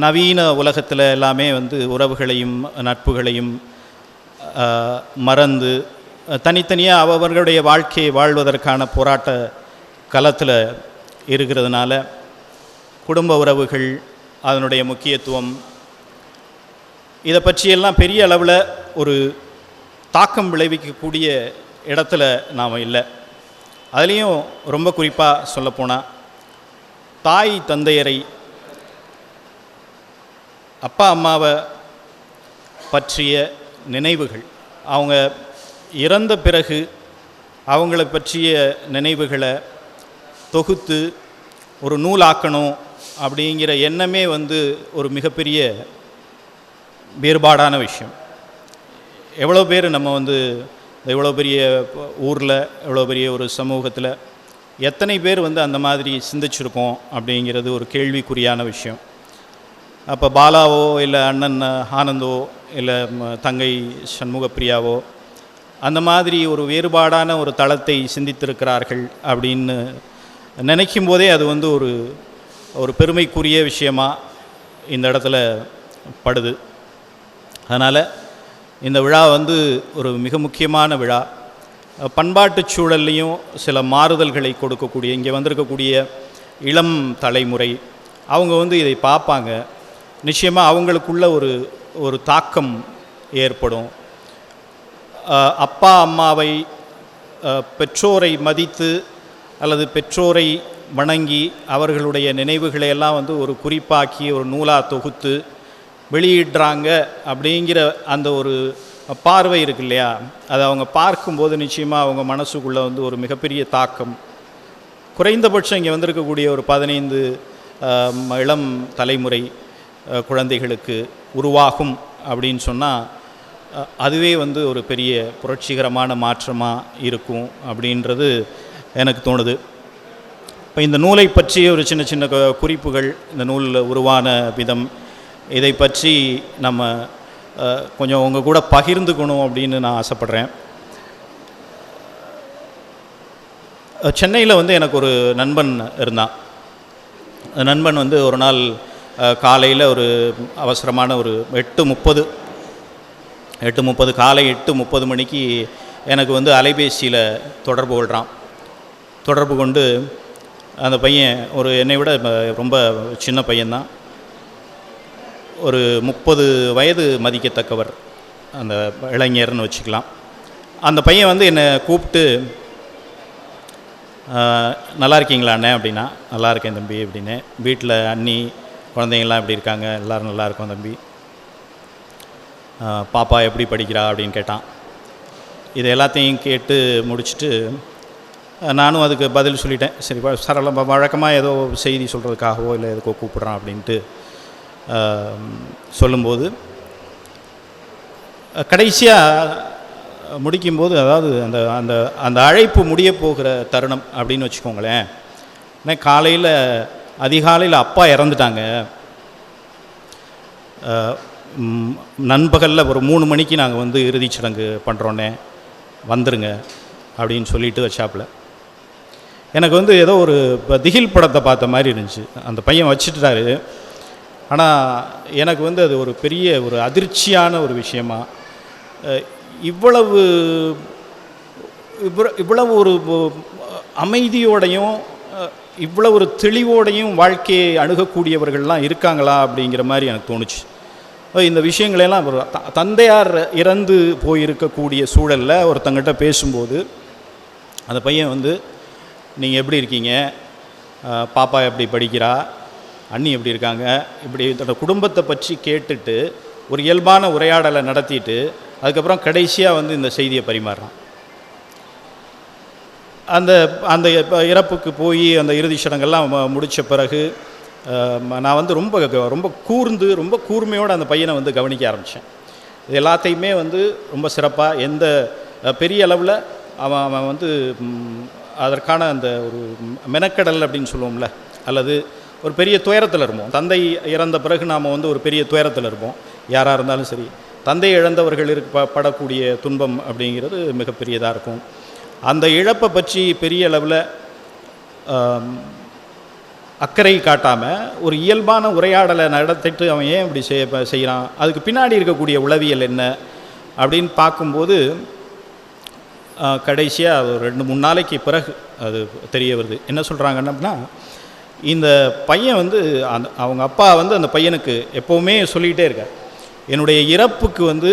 நவீன உலகத்தில் எல்லாமே உறவுகளையும் நட்புகளையும் மறந்து தனித்தனியாக அவர்களுடைய வாழ்க்கையை வாழ்வதற்கான போராட்ட களத்தில் இருக்கிறதுனால குடும்ப உறவுகள், அதனுடைய முக்கியத்துவம், இதை பற்றியெல்லாம் பெரிய அளவில் ஒரு தாக்கம் விளைவிக்கக்கூடிய இடத்துல நாம் இல்லை. அதுலேயும் ரொம்ப குறிப்பாக சொல்லப்போனால் தாய் தந்தையரை, அப்பா அம்மாவை பற்றிய நினைவுகள், அவங்க இறந்த பிறகு அவங்கள பற்றிய நினைவுகளை தொகுத்து ஒரு நூலாக்கணும் அப்படிங்கிற எண்ணமே ஒரு மிகப்பெரிய வேறுபாடான விஷயம். எவ்வளோ பேர் நம்ம எவ்வளோ பெரிய ஊரில், எவ்வளோ பெரிய ஒரு சமூகத்தில் எத்தனை பேர் அந்த மாதிரி சிந்திச்சிருக்கோம் அப்படிங்கிறது ஒரு கேள்விக்குறியான விஷயம். அப்போ பாலாவோ இல்லை அண்ணன் ஆனந்தோ இல்லை தங்கை சண்முகப்பிரியாவோ அந்த மாதிரி ஒரு வேறுபாடான ஒரு தளத்தை சிந்தித்திருக்கிறார்கள் அப்படின்னு நினைக்கும் போதே அது ஒரு பெருமைக்குரிய விஷயமாக இந்த இடத்துல படுது. அதனால் இந்த விழா ஒரு மிக முக்கியமான விழா. பண்பாட்டு சூழல்லையும் சில மாறுதல்களை கொடுக்கக்கூடிய, இங்கே வந்திருக்கக்கூடிய இளம் தலைமுறை அவங்க இதை பார்ப்பாங்க. நிச்சயமாக அவங்களுக்குள்ள ஒரு தாக்கம் ஏற்படும். அப்பா அம்மாவை, பெற்றோரை மதித்து அல்லது பெற்றோரை வணங்கி அவர்களுடைய நினைவுகளை எல்லாம் ஒரு குறிப்பாக்கி ஒரு நூலாக தொகுத்து வெளியிடுறாங்க அப்படிங்கிற அந்த ஒரு பார்வை இருக்கு இல்லையா, அதை அவங்க பார்க்கும்போது நிச்சயமாக அவங்க மனசுக்குள்ளே ஒரு மிகப்பெரிய தாக்கம், குறைந்தபட்சம் இங்கே வந்திருக்கக்கூடிய ஒரு 15 இளம் தலைமுறை குழந்தைகளுக்கு உருவாகும் அப்படின்னு சொன்னால் அதுவே ஒரு பெரிய புரட்சிகரமான மாற்றமாக இருக்கும் அப்படின்றது எனக்கு தோணுது. இப்போ இந்த நூலை பற்றி ஒரு சின்ன சின்ன குறிப்புகள், இந்த நூலில் உருவான விதம், இதை பற்றி நம்ம கொஞ்சம் உங்கள் கூட பகிர்ந்துக்கணும் அப்படின்னு நான் ஆசைப்பட்றேன். சென்னையில் எனக்கு ஒரு நண்பன் இருந்தான். நண்பன் ஒரு நாள் காலையில் ஒரு அவசரமான ஒரு 8:30 காலை 8:30 மணிக்கு எனக்கு அலைபேசியில் தொடர்பு கொள்கிறான். தொடர்பு கொண்டு அந்த பையன் என்னை விட ரொம்ப சின்ன பையன்தான். ஒரு 30 வயது மதிக்கத்தக்கவர் அந்த இளைஞர்னு வச்சுக்கலாம். அந்த பையன் வந்து என்னை கூப்பிட்டு, நல்லா இருக்கீங்களா அண்ணே அப்படின்னா. நல்லா இருக்கேன் தம்பி அப்படின்னு. வீட்டில் அண்ணி குழந்தைங்கள்லாம் எப்படி இருக்காங்க? எல்லோரும் நல்லா இருக்கோம் தம்பி. பாப்பா எப்படி படிக்கிறா அப்படின்னு கேட்டான். இது எல்லாத்தையும் கேட்டு முடிச்சுட்டு நானும் அதுக்கு பதில் சொல்லிட்டேன். சரி, சரளமாக வழக்கமாக ஏதோ செய்தி சொல்கிறதுக்காகவோ இல்லை எதுக்கோ கூப்பிட்றான் அப்படின்ட்டு சொல்லும்போது, கடைசியாக முடிக்கும்போது, அதாவது அந்த அந்த அந்த அழைப்பு முடிய போகிற தருணம் அப்படின்னு வச்சுக்கோங்களேன். ஏன்னா காலையில் அதிகாலையில் அப்பா இறந்துட்டாங்க. நண்பகலில் ஒரு 3 மணிக்கு நாங்கள் வந்து இறுதிச் சடங்கு பண்ணுறோன்னே வந்துருங்க அப்படின்னு சொல்லிட்டு வச்சாப்புல. எனக்கு வந்து ஏதோ ஒரு திகில் படத்தை பார்த்த மாதிரி இருந்துச்சு. அந்த பையன் வச்சுட்டாரு. ஆனால் எனக்கு வந்து அது ஒரு பெரிய ஒரு அதிர்ச்சியான ஒரு விஷயமா, இவ்வளவு ஒரு அமைதியோடையும் இவ்வளவு ஒரு தெளிவோடையும் வாழ்க்கையை அணுகக்கூடியவர்கள்லாம் இருக்காங்களா அப்படிங்கிற மாதிரி எனக்கு தோணுச்சு. இந்த விஷயங்களெல்லாம் தந்தையார் இறந்து போயிருக்கக்கூடிய சூழலில் ஒருத்தங்கிட்ட பேசும்போது அந்த பையன் வந்து, நீங்கள் எப்படி இருக்கீங்க, பாப்பா எப்படி படிக்கிறா, அண்ணி எப்படி இருக்காங்க, இப்படி தன்னோட குடும்பத்தை பற்றி கேட்டுட்டு ஒரு இயல்பான உரையாடலை நடத்திட்டு அதுக்கப்புறம் கடைசியாக வந்து இந்த செய்தியை பரிமாறுறான். அந்த அந்த இறப்புக்கு போய் அந்த இறுதிச் சடங்கெல்லாம் முடித்த பிறகு நான் வந்து ரொம்ப கூர்ந்து ரொம்ப கூர்மையோடு அந்த பையனை வந்து கவனிக்க ஆரம்பித்தேன். இது எல்லாத்தையுமே வந்து ரொம்ப சிறப்பாக, எந்த பெரிய அளவில் அவன் வந்து அதற்கான அந்த ஒரு மெனக்கடல் அப்படின்னு சொல்லுவோம்ல, அல்லது ஒரு பெரிய துயரத்தில் இருப்போம். தந்தை இறந்த பிறகு நாம் வந்து ஒரு பெரிய துயரத்தில் இருப்போம். யாராக இருந்தாலும் சரி, தந்தை இழந்தவர்கள் படக்கூடிய துன்பம் அப்படிங்கிறது மிகப்பெரியதாக இருக்கும். அந்த இழப்பை பற்றி பெரிய அளவில் அக்கறை காட்டாமல் ஒரு இயல்பான உரையாடலை நடத்திட்டு அவன் ஏன் இப்படி செய்கிறான், அதுக்கு பின்னாடி இருக்கக்கூடிய உளவியல் என்ன அப்படின்னு பார்க்கும்போது கடைசியாக ஒரு 2-3 நாளைக்கு பிறகு அது தெரிய வருது. என்ன சொல்கிறாங்கன்னா, இந்த பையன் வந்து அவங்க அப்பா வந்து அந்த பையனுக்கு எப்போவுமே சொல்லிகிட்டே இருக்கார், என்னுடைய இறப்புக்கு வந்து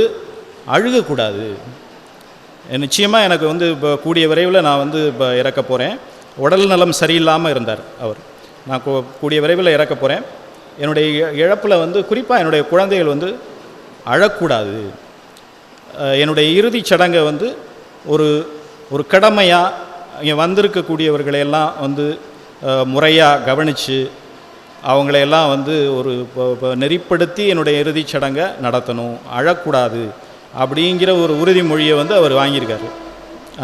அழுகக்கூடாது. நிச்சயமாக எனக்கு வந்து இப்போ கூடிய விரைவில் நான் வந்து இப்போ இறக்க போகிறேன். உடல் நலம் சரியில்லாமல் இருந்தார் அவர். நான் கூடிய விரைவில் இறக்க போகிறேன். என்னுடைய இழப்பில் வந்து குறிப்பாக என்னுடைய குழந்தைகள் வந்து அழக்கூடாது. என்னுடைய இறுதிச் சடங்கை வந்து ஒரு கடமையாக இங்கே வந்திருக்கக்கூடியவர்களையெல்லாம் வந்து முறையாக கவனித்து அவங்களையெல்லாம் வந்து ஒரு நெறிப்படுத்தி என்னுடைய இறுதிச் சடங்கை நடத்தணும், அழக்கூடாது அப்படிங்கிற ஒரு உறுதிமொழியை வந்து அவர் வாங்கியிருக்காரு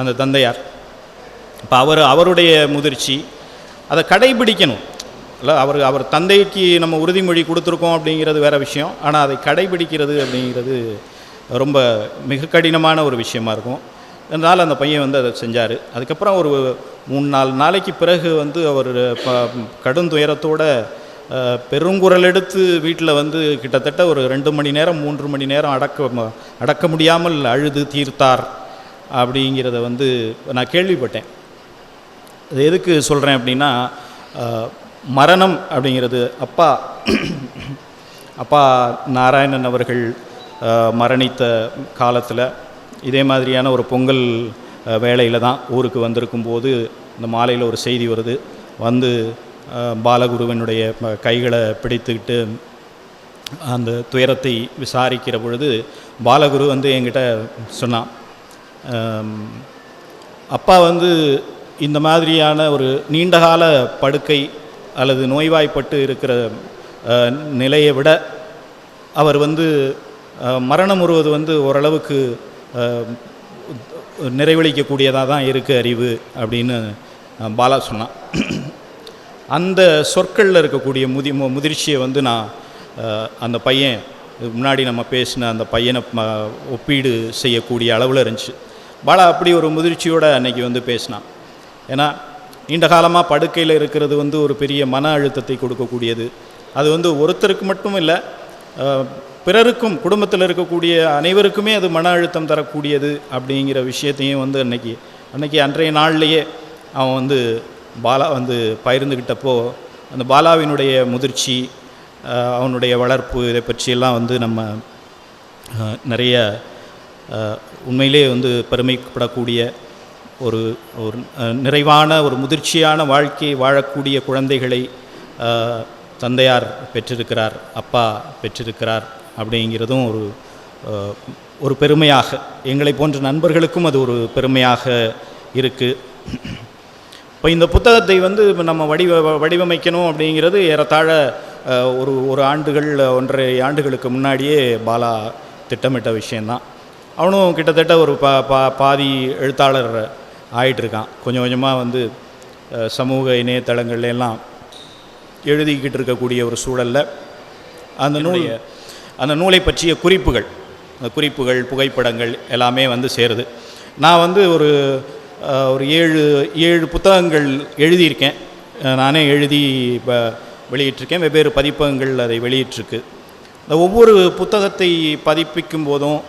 அந்த தந்தையார். இப்போ அவருடைய முதிர்ச்சி அதை கடைபிடிக்கணும் இல்லை. அவர் தந்தைக்கு நம்ம உறுதிமொழி கொடுத்துருக்கோம் அப்படிங்கிறது வேறு விஷயம். ஆனால் அதை கடைபிடிக்கிறது அப்படிங்கிறது ரொம்ப மிக கடினமான ஒரு விஷயமா இருக்கும். அதனால் அந்த பையன் வந்து அதை செஞ்சார். அதுக்கப்புறம் ஒரு 3-4 நாளைக்கு பிறகு வந்து அவர் கடும் துயரத்தோடு பெருங்குரல் எடுத்து வீட்டில் வந்து கிட்டத்தட்ட ஒரு 2 மணி நேரம் 3 மணி நேரம் அடக்க முடியாமல் அழுது தீர்த்தார் அப்படிங்கிறத வந்து நான் கேள்விப்பட்டேன். அது எதுக்கு சொல்கிறேன் அப்படின்னா, மரணம் அப்படிங்கிறது அப்பா நாராயணன் அவர்கள் மரணித்த காலத்தில் இதே மாதிரியான ஒரு பொங்கல் வேளையில் தான் ஊருக்கு வந்திருக்கும்போது இந்த மாலையில் ஒரு செய்தி வருது. வந்து பாலகுருவினுடைய கைகளை பிடித்துக்கிட்டு அந்த துயரத்தை விசாரிக்கிற பொழுது பாலகுரு வந்து என்கிட்ட சொன்னான், அப்பா வந்து இந்த மாதிரியான ஒரு நீண்டகால படுக்கை அல்லது நோய்வாய்ப்பட்டு இருக்கிற நிலையை விட அவர் வந்து மரணம் வருவது வந்து ஓரளவுக்கு நிறைவளிக்கக்கூடியதாக தான் இருக்குது அறிவு அப்படின்னு பாலா சொன்னான். அந்த சொற்களில் இருக்கக்கூடிய முதிர்ச்சியை வந்து நான் அந்த பையன் முன்னாடி நம்ம பேசின அந்த பையனை ஒப்பீடு செய்யக்கூடிய அளவில் இருந்துச்சு. பாலா அப்படி ஒரு முதிர்ச்சியோடு அன்றைக்கி வந்து பேசினான். ஏன்னா நீண்ட காலமாக படுக்கையில் இருக்கிறது வந்து ஒரு பெரிய மன அழுத்தத்தை கொடுக்கக்கூடியது. அது வந்து ஒருத்தருக்கு மட்டும் இல்லை, பிறருக்கும் குடும்பத்தில் இருக்கக்கூடிய அனைவருக்குமே அது மன அழுத்தம் தரக்கூடியது அப்படிங்கிற விஷயத்தையும் வந்து அன்றைக்கி அன்றைய நாள்லேயே அவன் வந்து பாலா வந்து பகிர்ந்துக்கிட்டப்போ அந்த பாலாவினுடைய முதிர்ச்சி, அவனுடைய வளர்ப்பு, இதை பற்றியெல்லாம் வந்து நம்ம நிறைய உண்மையிலே வந்து பெருமைப்படக்கூடிய ஒரு ஒரு நிறைவான ஒரு முதிர்ச்சியான வாழ்க்கையை வாழக்கூடிய குழந்தைகளை தந்தையார் பெற்றிருக்கிறார், அப்பா பெற்றிருக்கிறார் அப்படிங்கிறதும் ஒரு பெருமையாக, எங்களை போன்ற நண்பர்களுக்கும் அது ஒரு பெருமையாக இருக்குது. இப்போ இந்த புத்தகத்தை வந்து நம்ம வடிவமைக்கணும் அப்படிங்கிறது ஏறத்தாழ ஒரு ஆண்டுகள் 1.5 ஆண்டுகளுக்கு முன்னாடியே பாலா திட்டமிட்ட விஷயந்தான். அவனும் கிட்டத்தட்ட ஒரு பாதி எழுத்தாளர் ஆகிட்டுருக்கான். கொஞ்சம் கொஞ்சமாக வந்து சமூக இணையதளங்கள்லாம் எழுதிக்கிட்டு இருக்கக்கூடிய ஒரு சூழலில் அந்த நூலை பற்றிய குறிப்புகள், புகைப்படங்கள் எல்லாமே வந்து சேருது. நான் வந்து ஒரு 7 புத்தகங்கள் எழுதியிருக்கேன். நானே எழுதி வெளியிட்டிருக்கேன். வெவ்வேறு பதிப்பகங்கள் அதை வெளியிட்டிருக்கு. இந்த ஒவ்வொரு புத்தகத்தை பதிப்பிக்கும் போதும்,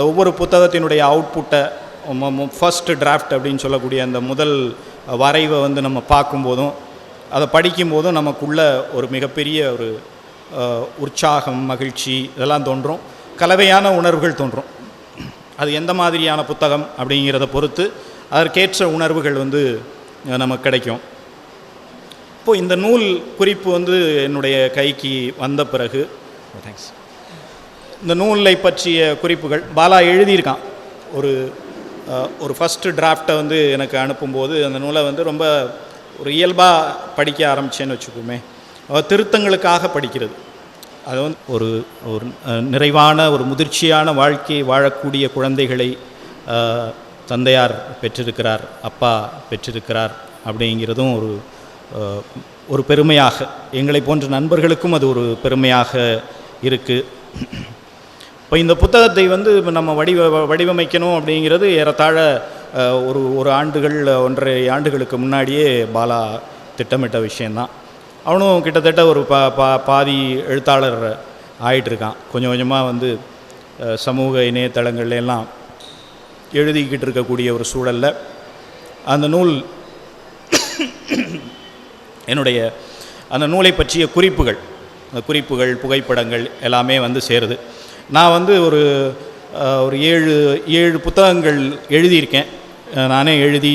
ஒவ்வொரு புத்தகத்தினுடைய அவுட்புட்டை, ஃபர்ஸ்ட் டிராஃப்ட் அப்படின்னு சொல்லக்கூடிய அந்த முதல் வரைவை வந்து நம்ம பார்க்கும்போதும், அதை படிக்கும்போதும் நமக்குள்ள ஒரு மிகப்பெரிய ஒரு உற்சாகம், மகிழ்ச்சி இதெல்லாம் தோன்றும். கலவையான உணர்வுகள் தோன்றும். அது எந்த மாதிரியான புத்தகம் அப்படிங்கிறத பொறுத்து அதற்கேற்ற உணர்வுகள் வந்து நமக்கு கிடைக்கும். இப்போது இந்த நூல் குறிப்பு வந்து என்னுடைய கைக்கு வந்த பிறகு, தேங்க்ஸ், இந்த நூலை பற்றிய குறிப்புகள் பாலா எழுதியிருக்கான். ஒரு ஃபஸ்ட்டு டிராஃப்டை வந்து எனக்கு அனுப்பும்போது அந்த நூலை வந்து ரொம்ப ஒரு இயல்பாக படிக்க ஆரம்பித்தேன்னு வச்சுக்கோமே. திருத்தங்களுக்காக படிக்கிறது. அது வந்து ஒரு நிறைவான ஒரு முதிர்ச்சியான வாழ்க்கையை வாழக்கூடிய குழந்தைகளை தந்தையார் பெற்றிருக்கிறார், அப்பா பெற்றிருக்கிறார் அப்படிங்கிறதும் ஒரு பெருமையாக, எங்களை போன்ற நண்பர்களுக்கும் அது ஒரு பெருமையாக இருக்குது. இப்போ இந்த புத்தகத்தை வந்து நம்ம வடிவமைக்கணும் அப்படிங்கிறது ஏறத்தாழ ஒரு ஆண்டுகள் 1.5 ஆண்டுகளுக்கு முன்னாடியே பாலா திட்டமிட்ட விஷயந்தான். அவனும் கிட்டத்தட்ட ஒரு பாதி எழுத்தாளர் ஆகிட்டுருக்கான். கொஞ்சம் கொஞ்சமாக வந்து சமூக இணையதளங்கள்லாம் எழுதிக்கிட்டு இருக்கக்கூடிய ஒரு சூழலில் அந்த நூலை பற்றிய குறிப்புகள், புகைப்படங்கள் எல்லாமே வந்து சேருது. நான் வந்து ஒரு 7 புத்தகங்கள் எழுதியிருக்கேன். நானே எழுதி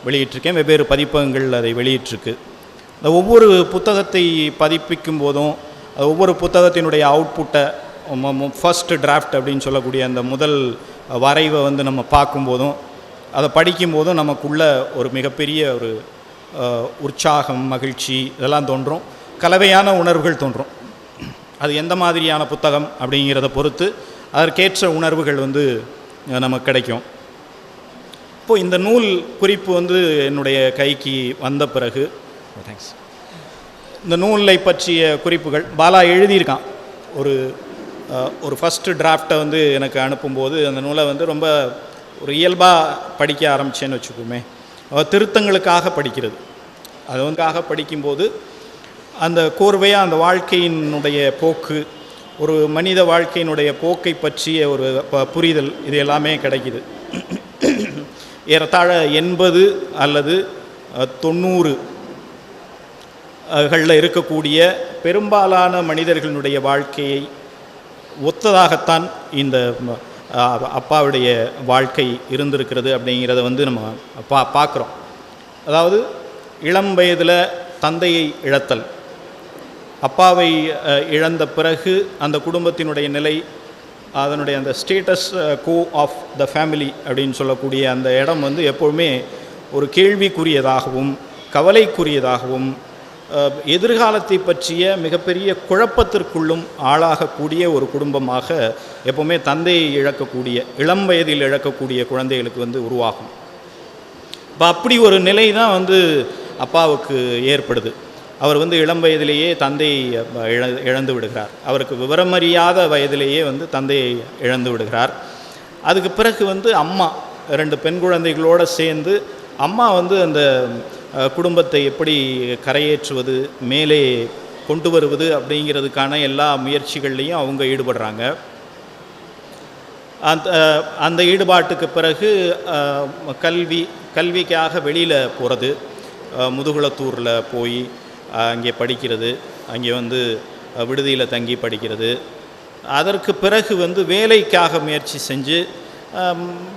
வெளியிட்டிருக்கேன். வெவ்வேறு பதிப்பகங்கள் அதை வெளியிட்டிருக்கு. இந்த ஒவ்வொரு புத்தகத்தை பதிப்பிக்கும் போதும், ஒவ்வொரு புத்தகத்தினுடைய அவுட்புட்டை, ஃபர்ஸ்ட் டிராஃப்ட் அப்படின்னு சொல்லக்கூடிய அந்த முதல் வரைவை வந்து நம்ம பார்க்கும்போதும், அதை படிக்கும்போதும் நமக்குள்ள ஒரு மிகப்பெரிய ஒரு உற்சாகம், மகிழ்ச்சி இதெல்லாம் தோன்றும். கலவையான உணர்வுகள் தோன்றும். அது எந்த மாதிரியான புத்தகம் அப்படிங்கிறத பொறுத்து அதற்கேற்ற உணர்வுகள் வந்து நமக்கு கிடைக்கும். இப்போது இந்த நூல் குறிப்பு வந்து என்னுடைய கைக்கு வந்த பிறகு, தேங்க்ஸ், இந்த நூலை பற்றிய குறிப்புகள் பாலா எழுதியிருக்கான். ஒரு ஃபஸ்ட்டு டிராஃப்டை வந்து எனக்கு அனுப்பும்போது அந்த நூலை வந்து ரொம்ப ஒரு இயல்பாக படிக்க ஆரம்பித்தேன்னு வச்சுக்கோமே. திருத்தங்களுக்காக படிக்கிறது. அது வந்து படிக்கும்போது அந்த கோர்வையாக அந்த வாழ்க்கையினுடைய போக்கு, ஒரு மனித வாழ்க்கையினுடைய போக்கை பற்றிய ஒரு புரிதல், இது எல்லாமே கிடைக்கிது. ஏறத்தாழ 80 அல்லது 90களில் இருக்கக்கூடிய பெரும்பாலான மனிதர்களுடைய வாழ்க்கையை ஒத்ததாகத்தான் இந்த அப்பாவுடைய வாழ்க்கை இருந்திருக்கிறது அப்படிங்கிறத வந்து நம்ம பார்க்குறோம். அதாவது இளம் வயதில் தந்தையை இழத்தல், அப்பாவை இழந்த பிறகு அந்த குடும்பத்தினுடைய நிலை, அதனுடைய அந்த status quo of the family அப்படின்னு சொல்லக்கூடிய அந்த இடம் வந்து எப்போவுமே ஒரு கேள்விக்குரியதாகவும் கவலைக்குரியதாகவும் எதிர்காலத்தை பற்றிய மிகப்பெரிய குழப்பத்திற்குள்ளும் ஆளாகக்கூடிய ஒரு குடும்பமாக எப்போவுமே தந்தையை இழக்கக்கூடிய, இளம் வயதில் இழக்கக்கூடிய குழந்தைகளுக்கு வந்து உருவாகும். இப்போ அப்படி ஒரு நிலை தான் வந்து அப்பாவுக்கு ஏற்படுது. அவர் வந்து இளம் வயதிலேயே தந்தையை இழந்து விடுகிறார். அவருக்கு விவரமறியாத வயதிலேயே வந்து தந்தையை இழந்து விடுகிறார். அதுக்கு பிறகு வந்து அம்மா 2 பெண் குழந்தைகளோடு சேர்ந்து அம்மா வந்து அந்த குடும்பத்தை எப்படி கரையேற்றுவது, மேலே கொண்டு வருவது அப்படிங்கிறதுக்கான எல்லா முயற்சிகள்லையும் அவங்க ஈடுபடுறாங்க. அந்த ஈடுபாட்டுக்கு பிறகு கல்விக்காக வெளியில் போகிறது, முதுகுளத்தூரில் போய் அங்கே படிக்கிறது, அங்கே வந்து விடுதியில் தங்கி படிக்கிறது. அதற்கு பிறகு வந்து வேலைக்காக முயற்சி செஞ்சு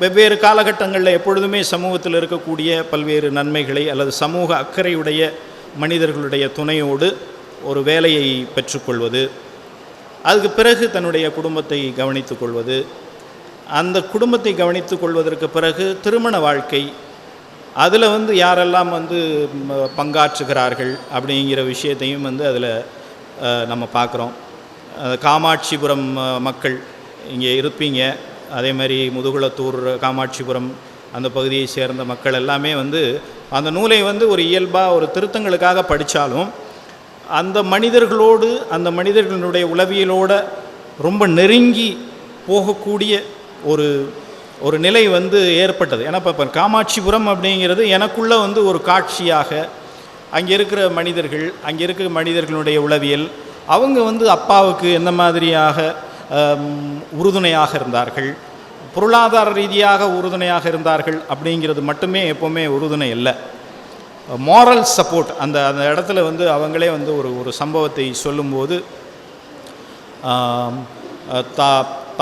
வெவ்வேறு காலகட்டங்களில் எப்பொழுதுமே சமூகத்தில் இருக்கக்கூடிய பல்வேறு நன்மைகளை அல்லது சமூக அக்கறையுடைய மனிதர்களுடைய துணையோடு ஒரு வேலையை பெற்றுக்கொள்வது, அதுக்கு பிறகு தன்னுடைய குடும்பத்தை கவனித்து கொள்வது, அந்த குடும்பத்தை கவனித்து கொள்வதற்கு பிறகு திருமண வாழ்க்கை, அதில் வந்து யாரெல்லாம் வந்து பங்காற்றுகிறார்கள் அப்படிங்கிற விஷயத்தையும் வந்து அதில் நம்ம பார்க்குறோம். காமாட்சிபுரம் மக்கள் இங்கே இருப்பீங்க, அதே மாதிரி முதுகுளத்தூர், காமாட்சிபுரம் அந்த பகுதியை சேர்ந்த மக்கள் எல்லாமே வந்து அந்த நூலை வந்து ஒரு இயல்பாக ஒரு திருத்தங்களுக்காக படித்தாலும் அந்த மனிதர்களோடு, அந்த மனிதர்களுடைய உளவியலோடு ரொம்ப நெருங்கி போகக்கூடிய ஒரு நிலை வந்து ஏற்பட்டது. ஏன்னா இப்போ காமாட்சிபுரம் அப்படிங்கிறது எனக்குள்ளே வந்து ஒரு காட்சியாக அங்கே இருக்கிற மனிதர்கள், அங்கே இருக்கிற மனிதர்களுடைய உளவியல், அவங்க வந்து அப்பாவுக்கு எந்த மாதிரியாக உறுதுணையாக இருந்தார்கள், பொருளாதார ரீதியாக உறுதுணையாக இருந்தார்கள் அப்படிங்கிறது மட்டுமே எப்போவுமே உறுதுணை இல்லை. மாரல் சப்போர்ட் அந்த இடத்துல வந்து அவங்களே வந்து ஒரு சம்பவத்தை சொல்லும்போது,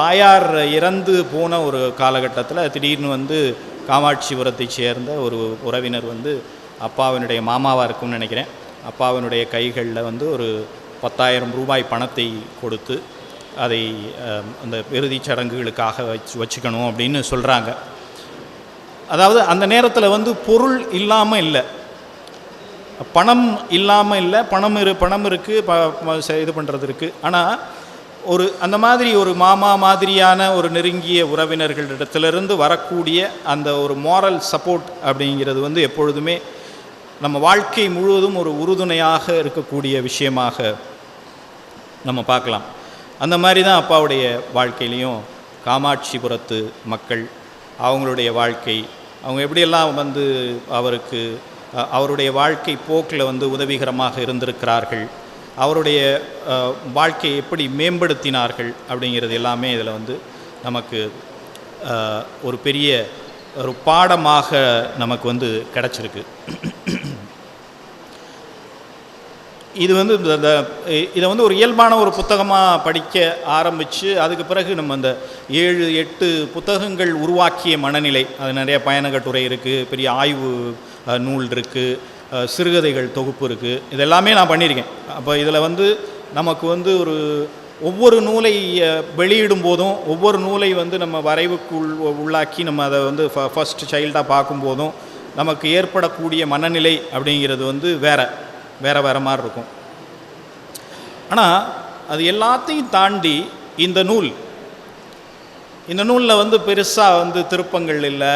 தாயார் இறந்து போன ஒரு காலகட்டத்தில் திடீர்னு வந்து காமாட்சிபுரத்தை சேர்ந்த ஒரு உறவினர் வந்து அப்பாவினுடைய மாமாவாக இருக்கும்னு நினைக்கிறேன், அப்பாவினுடைய கைகளில் வந்து ஒரு 10,000 ரூபாய் பணத்தை கொடுத்து அதை அந்த இறுதிச் சடங்குகளுக்காக வச்சுக்கணும் அப்படின்னு சொல்கிறாங்க. அதாவது அந்த நேரத்தில் வந்து பொருள் இல்லாமல் இல்லை, பணம் இல்லாமல் இல்லை, பணம் இருக்குது, இது பண்ணுறது இருக்குது. ஆனால் அந்த மாதிரி ஒரு மாமா மாதிரியான ஒரு நெருங்கிய உறவினர்களிடத்திலிருந்து வரக்கூடிய அந்த ஒரு மாரல் சப்போர்ட் அப்படிங்கிறது வந்து எப்பொழுதுமே நம்ம வாழ்க்கை முழுவதும் ஒரு உறுதுணையாக இருக்கக்கூடிய விஷயமாக நம்ம பார்க்கலாம். அந்த மாதிரி தான் அப்பாவுடைய வாழ்க்கையிலையும் காமாட்சிபுரத்து மக்கள் அவங்களுடைய வாழ்க்கை, அவங்க எப்படியெல்லாம் வந்து அவருடைய வாழ்க்கை போக்கில் வந்து உதவிகரமாக இருந்திருக்கிறார்கள், அவருடைய வாழ்க்கையை எப்படி மேம்படுத்தினார்கள் அப்படிங்கிறது எல்லாமே இதில் வந்து நமக்கு ஒரு பெரிய ஒரு பாடமாக நமக்கு வந்து கிடச்சிருக்கு. இது வந்து இதை வந்து ஒரு இயல்பான ஒரு புத்தகமாக படிக்க ஆரம்பித்து அதுக்கு பிறகு நம்ம அந்த 7-8 புத்தகங்கள் உருவாக்கிய மனநிலை, அது நிறைய பயணக்கட்டுரை இருக்குது, பெரிய ஆய்வு நூல் இருக்குது, சிறுகதைகள் தொகுப்பு இருக்குது, இதெல்லாமே நான் பண்ணியிருக்கேன். அப்போ இதில் வந்து நமக்கு வந்து ஒவ்வொரு நூலை வெளியிடும் போதும், ஒவ்வொரு நூலை வந்து நம்ம வரைவுக்குள் உள்ளாக்கி நம்ம அதை வந்து ஃபஸ்ட் சைல்டாக பார்க்கும்போதும் நமக்கு ஏற்படக்கூடிய மனநிலை அப்படிங்கிறது வந்து வேறு மாதிரி இருக்கும். ஆனால் அது எல்லாத்தையும் தாண்டி இந்த நூலில் வந்து பெருசாக வந்து திருப்பங்கள் இல்லை,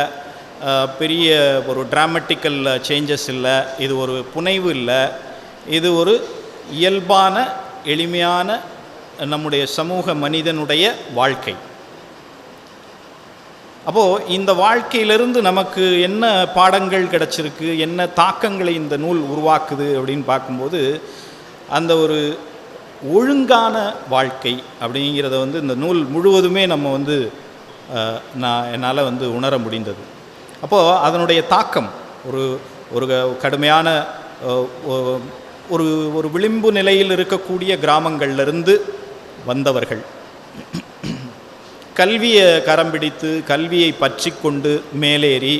பெரிய ஒரு டிராமட்டிக்கல் சேஞ்சஸ் இல்லை, இது ஒரு புனைவு இல்லை, இது ஒரு இயல்பான எளிமையான நம்முடைய சமூக மனிதனுடைய வாழ்க்கை. அப்போது இந்த வாழ்க்கையிலிருந்து நமக்கு என்ன பாடங்கள் கிடச்சிருக்கு, என்ன தாக்கங்களை இந்த நூல் உருவாக்குது அப்படின்னு பார்க்கும்போது, அந்த ஒரு ஒழுங்கான வாழ்க்கை அப்படிங்கிறத வந்து இந்த நூல் முழுவதுமே நம்ம வந்து என்னால் வந்து உணர முடிந்தது. அப்போது அதனுடைய தாக்கம் ஒரு கடுமையான ஒரு விளிம்பு நிலையில் இருக்கக்கூடிய கிராமங்களிலிருந்து வந்தவர்கள், கல்வியை கரம் பிடித்து கல்வியை பற்றி கொண்டு மேலேறி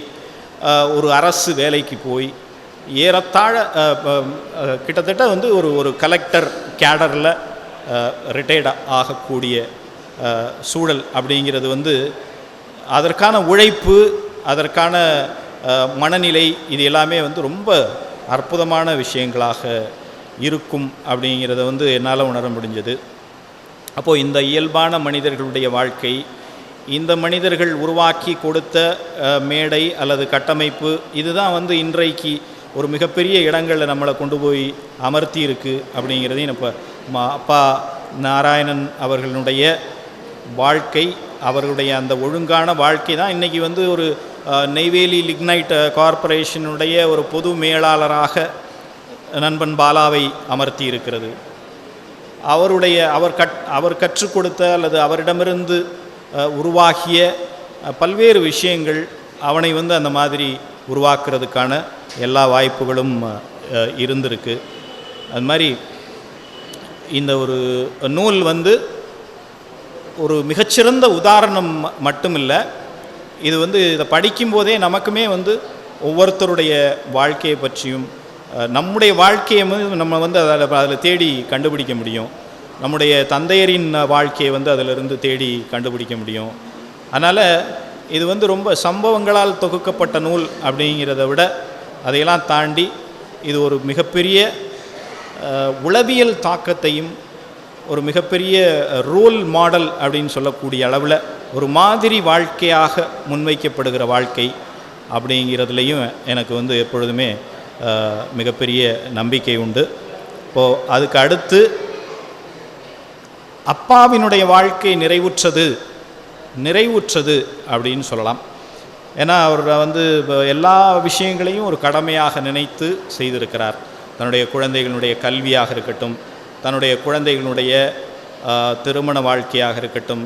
ஒரு அரசு வேலைக்கு போய் ஏறத்தாழ கிட்டத்தட்ட வந்து ஒரு கலெக்டர் கேடரில் ரிட்டையர்ட் ஆகக்கூடிய சூழல் அப்படிங்கிறது வந்து அதற்கான உழைப்பு, அதற்கான மனநிலை, இது எல்லாமே வந்து ரொம்ப அற்புதமான விஷயங்களாக இருக்கும் அப்படிங்கிறத வந்து என்னால் உணர முடிஞ்சது. அப்போது இந்த இயல்பான மனிதர்களுடைய வாழ்க்கை, இந்த மனிதர்கள் உருவாக்கி கொடுத்த மேடை அல்லது கட்டமைப்பு, இதுதான் வந்து இன்றைக்கு ஒரு மிகப்பெரிய இடங்களில் நம்மளை கொண்டு போய் அமர்த்தி இருக்குது அப்படிங்கிறதையும் இப்போ அப்பா நாராயணன் அவர்களுடைய வாழ்க்கை, அவர்களுடைய அந்த ஒழுங்கான வாழ்க்கை தான் இன்றைக்கி வந்து ஒரு நெய்வேலி லிக்னைட் கார்ப்பரேஷனுடைய ஒரு பொது மேலாளராக நண்பன் பாலாவை அமர்த்தி இருக்கிறது. அவர் கற்றுக் கொடுத்த அல்லது அவரிடமிருந்து உருவாகிய பல்வேறு விஷயங்கள், அவனை வந்து அந்த மாதிரி உருவாக்குறதுக்கான எல்லா வாய்ப்புகளும் இருந்திருக்கு. அது மாதிரி இந்த ஒரு நூல் வந்து ஒரு மிகச்சிறந்த உதாரணம் மட்டும் இல்லை, இது வந்து இதை படிக்கும்போதே நமக்குமே வந்து ஒவ்வொருத்தருடைய வாழ்க்கையை பற்றியும் நம்முடைய வாழ்க்கையை நம்ம வந்து அதில் தேடி கண்டுபிடிக்க முடியும். நம்முடைய தந்தையரின் வாழ்க்கையை வந்து அதிலிருந்து தேடி கண்டுபிடிக்க முடியும். அதனால் இது வந்து ரொம்ப சம்பவங்களால் தொகுக்கப்பட்ட நூல் அப்படிங்கிறத விட அதையெல்லாம் தாண்டி இது ஒரு மிகப்பெரிய உளவியல் தாக்கத்தையும் ஒரு மிகப்பெரிய ரோல் மாடல் அப்படின்னு சொல்லக்கூடிய அளவில் ஒரு மாதிரி வாழ்க்கையாக முன்வைக்கப்படுகிற வாழ்க்கை அப்படிங்கிறதுலையும் எனக்கு வந்து எப்பொழுதுமே மிகப்பெரிய நம்பிக்கை உண்டு. இப்போது அதுக்கு அடுத்து அப்பாவினுடைய வாழ்க்கை நிறைவுற்றது அப்படின்னு சொல்லலாம். ஏன்னா அவர் வந்து எல்லா விஷயங்களையும் ஒரு கடமையாக நினைத்து செய்திருக்கிறார். தன்னுடைய குழந்தைகளுடைய கல்வியாக இருக்கட்டும், தன்னுடைய குழந்தைகளுடைய திருமண வாழ்க்கையாக இருக்கட்டும்,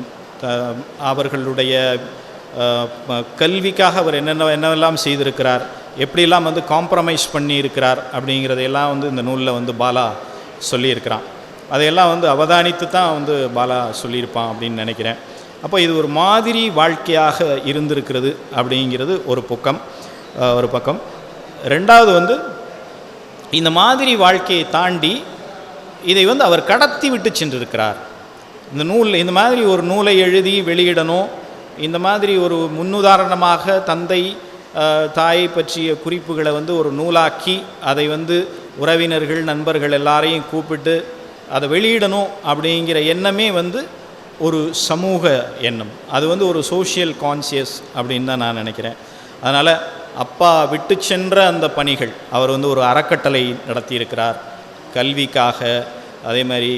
அவர்களுடைய கல்விக்காக அவர் என்னெல்லாம் செய்திருக்கிறார், எப்படிலாம் வந்து காம்ப்ரமைஸ் பண்ணி இருக்கிறார் அப்படிங்கிறதையெல்லாம் வந்து இந்த நூலில் வந்து பாலா சொல்லியிருக்கிறான். அதையெல்லாம் வந்து அவதானித்து தான் வந்து பாலா சொல்லியிருப்பான் அப்படின்னு நினைக்கிறேன். அப்போ இது ஒரு மாதிரி வாழ்க்கையாக இருந்திருக்கிறது அப்படிங்கிறது ஒரு பக்கம். ரெண்டாவது வந்து இந்த மாதிரி வாழ்க்கையை தாண்டி இதை வந்து அவர் கடத்தி விட்டு சென்றிருக்கிறார். இந்த நூல் இந்த மாதிரி ஒரு நூலை எழுதி வெளியிடணும், இந்த மாதிரி ஒரு முன்னுதாரணமாக தந்தை தாயை பற்றிய குறிப்புகளை வந்து ஒரு நூலாக்கி அதை வந்து உறவினர்கள் நண்பர்கள் எல்லாரையும் கூப்பிட்டு அதை வெளியிடணும் அப்படிங்கிற எண்ணமே வந்து ஒரு சமூக எண்ணம். அது வந்து ஒரு சோஷியல் கான்சியஸ் அப்படின்னு தான் நான் நினைக்கிறேன். அதனால் அப்பா விட்டு சென்ற அந்த பணிகள் அவர் வந்து ஒரு அறக்கட்டளை நடத்தியிருக்கிறார் கல்விக்காக. அதே மாதிரி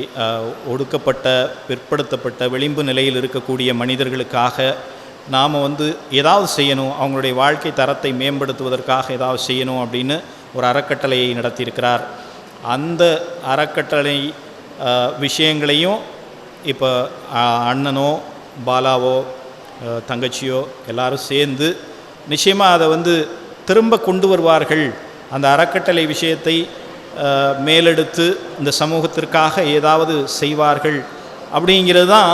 ஒடுக்கப்பட்ட பிற்படுத்தப்பட்ட விளிம்பு நிலையில் இருக்கக்கூடிய மனிதர்களுக்காக நாம் வந்து ஏதாவது செய்யணும், அவங்களுடைய வாழ்க்கை தரத்தை மேம்படுத்துவதற்காக ஏதாவது செய்யணும் அப்படின்னு ஒரு அறக்கட்டளையை நடத்தியிருக்கிறார். அந்த அறக்கட்டளை விஷயங்களையும் இப்போ அண்ணனோ பாலாவோ தங்கச்சியோ எல்லாரும் சேர்ந்து நிச்சயமாக அதை வந்து திரும்ப கொண்டு வருவார்கள். அந்த அறக்கட்டளை விஷயத்தை மேலெடுத்து இந்த சமூகத்திற்காக ஏதாவது செய்வார்கள் அப்படிங்கிறது தான்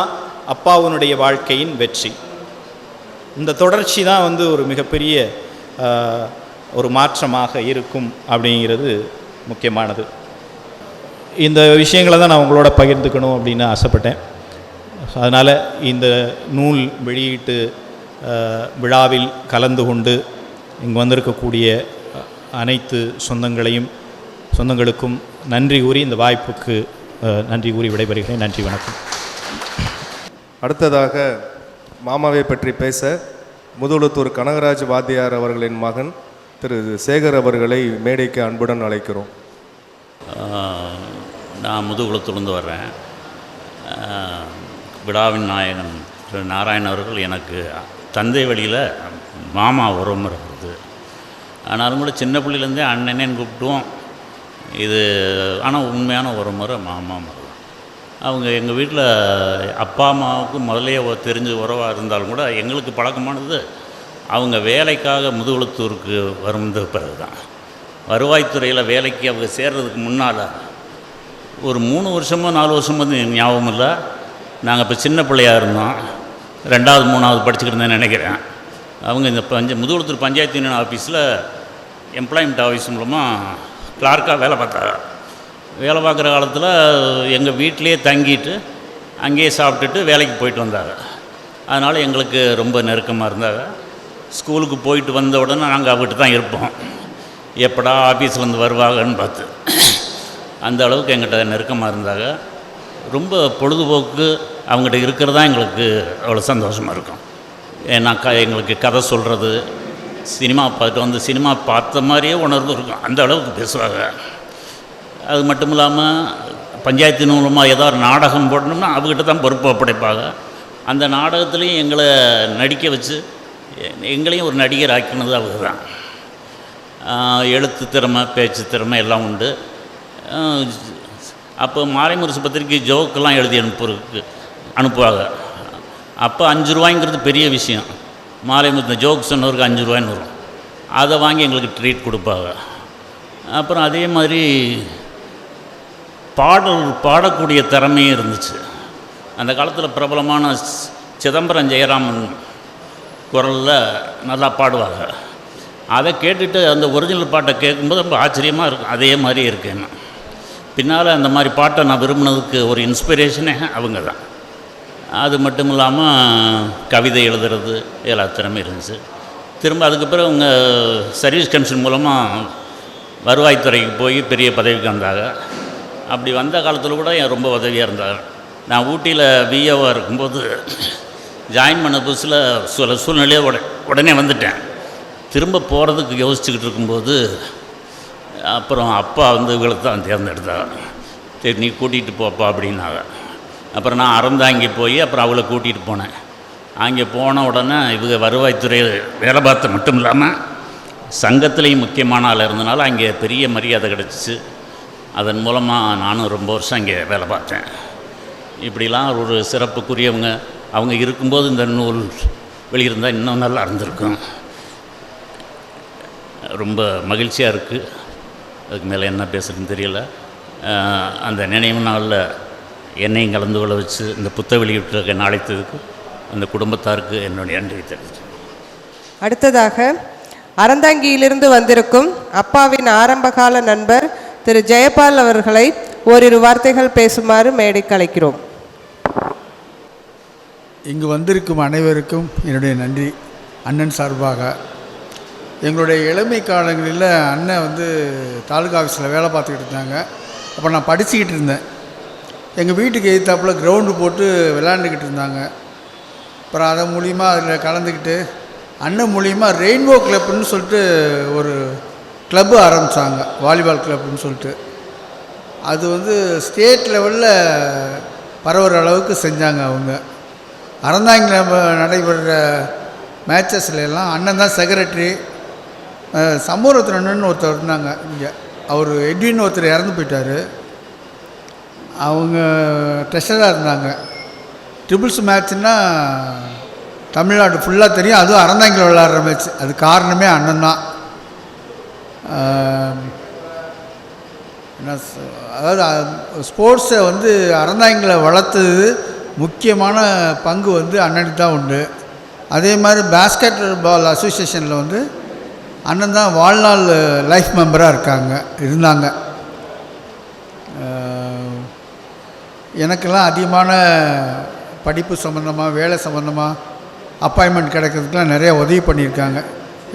அப்பாவுனுடைய வாழ்க்கையின் வெற்றி. இந்த தொடர்ச்சி தான் வந்து ஒரு மிகப்பெரிய ஒரு மாற்றமாக இருக்கும் அப்படிங்கிறது முக்கியமானது. இந்த விஷயங்களை தான் நான் உங்களோட பகிர்ந்துக்கணும் அப்படின்னு ஆசைப்பட்டேன். அதனால் இந்த நூல் வெளியீட்டு விழாவில் கலந்து கொண்டு இங்கே வந்திருக்கக்கூடிய அனைத்து சொந்தங்களுக்கும் நன்றி கூறி இந்த வாய்ப்புக்கு நன்றி கூறி விடைபெறுகிறேன். நன்றி, வணக்கம். அடுத்ததாக மாமாவை பற்றி பேச முதுகுளத்தூர் கனகராஜ் வாத்தியார் அவர்களின் மகன் திரு சேகர் அவர்களை மேடைக்கு அன்புடன் அழைக்கிறோம். நான் முதுகுளத்தூர்லேருந்து வர்றேன். விழாவின் நாயகன் திரு நாராயணன் அவர்கள் எனக்கு தந்தை வழியில் மாமா உறவுமுறை வருது. ஆனாலும் கூட சின்ன பிள்ளையிலேருந்தே அண்ணனேன்னு கூப்பிட்டுவோம். இது ஆனால் உண்மையான உறவுமுறை மாமா முறை. அவங்க எங்கள் வீட்டில் அப்பா அம்மாவுக்கு முதலே தெரிஞ்ச உறவாக இருந்தாலும் கூட எங்களுக்கு பழக்கமானது அவங்க வேலைக்காக முதுகுளத்தூருக்கு வந்த பிறகு தான். வருவாய்த்துறையில் வேலைக்கு அவங்க சேர்றதுக்கு முன்னால் ஒரு 3 வருஷமோ 4 வருஷமோ ஞாபகம் இல்லை. நாங்கள் இப்போ சின்ன பிள்ளையாக இருந்தோம், 2வது 3வது படிச்சுக்கிட்டு இருந்தேன்னு நினைக்கிறேன். அவங்க இந்த முதுகுளத்தூர் பஞ்சாயத்து யூனியன் ஆஃபீஸில் எம்ப்ளாய்மெண்ட் ஆஃபீஸ் மூலமாக கிளார்க்காக வேலை பார்த்தாங்க. வேலை பார்க்குற காலத்தில் எங்கள் வீட்டிலையே தங்கிட்டு அங்கேயே சாப்பிட்டுட்டு வேலைக்கு போயிட்டு வந்தாங்க. அதனால் எங்களுக்கு ரொம்ப நெருக்கமாக இருந்தாங்க. ஸ்கூலுக்கு போயிட்டு வந்த உடனே நாங்கள் அவங்ககிட்ட தான் இருப்போம், எப்படா ஆஃபீஸ்லேருந்து வருவாங்கன்னு பார்த்து. அந்த அளவுக்கு எங்கிட்ட நெருக்கமாக இருந்தாங்க. ரொம்ப பொழுதுபோக்கு அவங்ககிட்ட இருக்கிறதா எங்களுக்கு அவ்வளோ சந்தோஷமாக இருக்கும். ஏன்னா எங்களுக்கு கதை சொல்கிறது, சினிமா பார்த்துட்டு வந்து சினிமா பார்த்த மாதிரியே உணர்வு இருக்கும், அந்த அளவுக்கு பேசுவாங்க. அது மட்டும் இல்லாமல் பஞ்சாயத்து மூலமாக ஏதாவது நாடகம் போடணும்னா அவங்ககிட்ட தான் பொறுப்பு ஒப்படைப்பாங்க. அந்த நாடகத்துலேயும் எங்களை நடிக்க வச்சு எங்களையும் ஒரு நடிகர் ஆக்கினது அவங்க தான். எழுத்து திறமை, பேச்சு திறமை எல்லாம் உண்டு. அப்போ மாலைமுரசு பத்திரிக்கை ஜோக்கெல்லாம் எழுதி அனுப்புவாங்க. அப்போ 5 ரூபாய்ங்கிறது பெரிய விஷயம். மாலை இந்த ஜோக் சொன்னவருக்கு 5 ரூபாய்ன்னு வரும். அதை வாங்கி எங்களுக்கு ட்ரீட் கொடுப்பாங்க. அப்புறம் அதே மாதிரி பாடக்கூடிய திறமையும் இருந்துச்சு. அந்த காலத்தில் பிரபலமான சிதம்பரம் ஜெயராமன் குரலில் நல்லா பாடுவாங்க. அதை கேட்டுட்டு அந்த ஒரிஜினல் பாட்டை கேட்கும்போது ரொம்ப ஆச்சரியமாக இருக்கும். அதே மாதிரி இருக்கேன். பின்னால் அந்த மாதிரி பாட்டை நான் விரும்பினதுக்கு ஒரு இன்ஸ்பிரேஷனே அவங்க தான். அது மட்டும் இல்லாமல் கவிதை எழுதுறது எல்லா திறமை இருந்துச்சு. திரும்ப அதுக்கு பிறகு அவங்க சர்வீஸ் கமிஷன் மூலமாக வருவாய்த்துறைக்கு போய் பெரிய பதவிக்கு வந்தாங்க. அப்படி வந்த காலத்தில் கூட என் ரொம்ப உதவியாக இருந்தாங்க. நான் ஊட்டியில் விஏவாக இருக்கும்போது ஜாயின் பண்ண புதுசில் சில சூழ்நிலையாக உடனே வந்துட்டேன். திரும்ப போகிறதுக்கு யோசிச்சுக்கிட்டு இருக்கும்போது அப்புறம் அப்பா வந்து இவங்களை தான் தேர்ந்தெடுத்தாங்க. சரி நீ கூட்டிகிட்டு போப்பா அப்படின்னாங்க. அப்புறம் நான் அறந்தாங்கி போய் அப்புறம் அவளை கூட்டிகிட்டு போனேன். அங்கே போன உடனே இவங்க வருவாய்த்துறை வேலை பார்த்த மட்டும் இல்லாமல் சங்கத்துலேயும் முக்கியமான ஆள் இருந்தனால அங்கே பெரிய மரியாதை கிடச்சிச்சு. அதன் மூலமாக நானும் ரொம்ப வருஷம் அங்கே வேலை பார்த்தேன். இப்படிலாம் ஒரு சிறப்புக்குரியவங்க அவங்க இருக்கும்போது இந்த நூல் வெளியிருந்தால் இன்னும் நல்லா இருந்திருக்கும். ரொம்ப மகிழ்ச்சியாக இருக்குது. அதுக்கு மேலே என்ன பேசுகிறதுன்னு தெரியல. அந்த நினைவு நாளில் என்னையும் கலந்து கொள்ள வச்சு இந்த புத்தக வெளியிட்டு அழைத்ததுக்கு அந்த குடும்பத்தாருக்கு என்னுடைய நன்றி தெரிவித்தேன். அடுத்ததாக அறந்தாங்கியிலிருந்து வந்திருக்கும் அப்பாவின் ஆரம்பகால நண்பர் திரு ஜெயபால் அவர்களை ஓரிரு வார்த்தைகள் பேசுமாறு மேடைக்கு அழைக்கிறோம். இங்கு வந்திருக்கும் அனைவருக்கும் என்னுடைய நன்றி. அண்ணன் சார்பாக எங்களுடைய இளமை காலங்களில் அண்ணன் வந்து தாலுகா ஆஃபீஸில் வேலை பார்த்துக்கிட்டு இருந்தாங்க. அப்போ நான் படிச்சுக்கிட்டு இருந்தேன். எங்கள் வீட்டுக்கு எதிர்த்தாப்பில் கிரவுண்டு போட்டு விளையாண்டுக்கிட்டு இருந்தாங்க. அப்புறம் அதன் மூலிமா அதில் கலந்துக்கிட்டு அண்ணன் மூலிமா ரெயின்போ கிளப்புன்னு சொல்லிட்டு ஒரு கிளப்பு ஆரம்பித்தாங்க, வாலிபால் கிளப்புன்னு சொல்லிட்டு. அது வந்து ஸ்டேட் லெவலில் பரவுற அளவுக்கு செஞ்சாங்க அவங்க. அறந்தாங்கில் நடைபெற மேட்சஸ்ல எல்லாம் அண்ணன் தான் செக்ரட்டரி. சமூகத்தினன்னு ஒருத்தர் இருந்தாங்க இங்கே, அவர் எட்வின் ஒருத்தர் இறந்து போயிட்டார். அவங்க ட்ரெஷராக இருந்தாங்க. ட்ரிபிள்ஸ் மேட்ச்னால் தமிழ்நாடு ஃபுல்லாக தெரியும். அதுவும் அறந்தாங்கில் விளையாடுற மேட்ச். அது காரணமே அண்ணன் தான். என்ன அதாவது ஸ்போர்ட்ஸை வந்து அறந்தாங்கில் வளர்த்தது முக்கியமான பங்கு வந்து அண்ணனுக்கு தான் உண்டு. அதே மாதிரி பாஸ்கெட் பால் அசோசியேஷனில் வந்து அண்ணன் தான் வாழ்நாள் லைஃப் மெம்பராக இருந்தாங்க. எனக்கெல்லாம் அதிகமான படிப்பு சம்மந்தமாக வேலை சம்மந்தமாக அப்பாயின்மெண்ட் கிடைக்கிறதுக்கெலாம் நிறைய உதவி பண்ணியிருக்காங்க.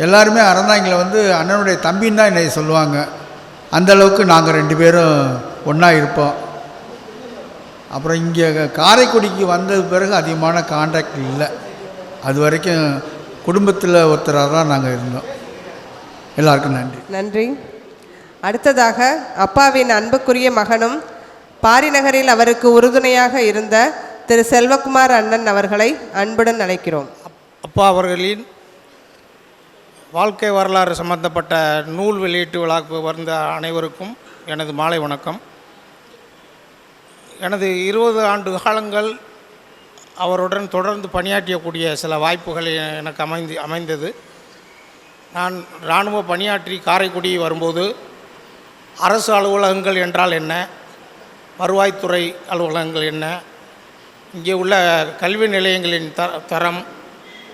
எல்லாருமே அறந்தாங்கில் வந்து அண்ணனுடைய தம்பின்னு தான் என்னை சொல்லுவாங்க. அந்தளவுக்கு நாங்கள் 2 பேரும் ஒன்றா இருப்போம். அப்புறம் இங்கே காரைக்குடிக்கு வந்த பிறகு அதிகமான கான்டாக்ட் இல்லை. அது வரைக்கும் குடும்பத்தில் ஒருத்தராக தான் நாங்கள் இருந்தோம். எல்லாருக்கும் நன்றி. நன்றி. அடுத்ததாக அப்பாவின் அன்புக்குரிய மகனும் பாரிநகரில் அவருக்கு உறுதுணையாக இருந்த திரு செல்வகுமார் அண்ணன் அவர்களை அன்புடன் அழைக்கிறோம். அப்பா அவர்களின் வாழ்க்கை வரலாறு சம்பந்தப்பட்ட நூல் வெளியீட்டு விழாவுக்கு வந்த அனைவருக்கும் எனது மாலை வணக்கம். எனது 20 ஆண்டு காலங்கள் அவருடன் தொடர்ந்து பணியாற்றக்கூடிய சில வாய்ப்புகள் எனக்கு அமைந்தது. நான் இராணுவ பணியாற்றி காரைக்குடி வரும்போது அரசு அலுவலகங்கள் என்றால் என்ன, வருவாய்த்துறை அலுவலகங்கள் என்ன, இங்கே உள்ள கல்வி நிலையங்களின் தரம்,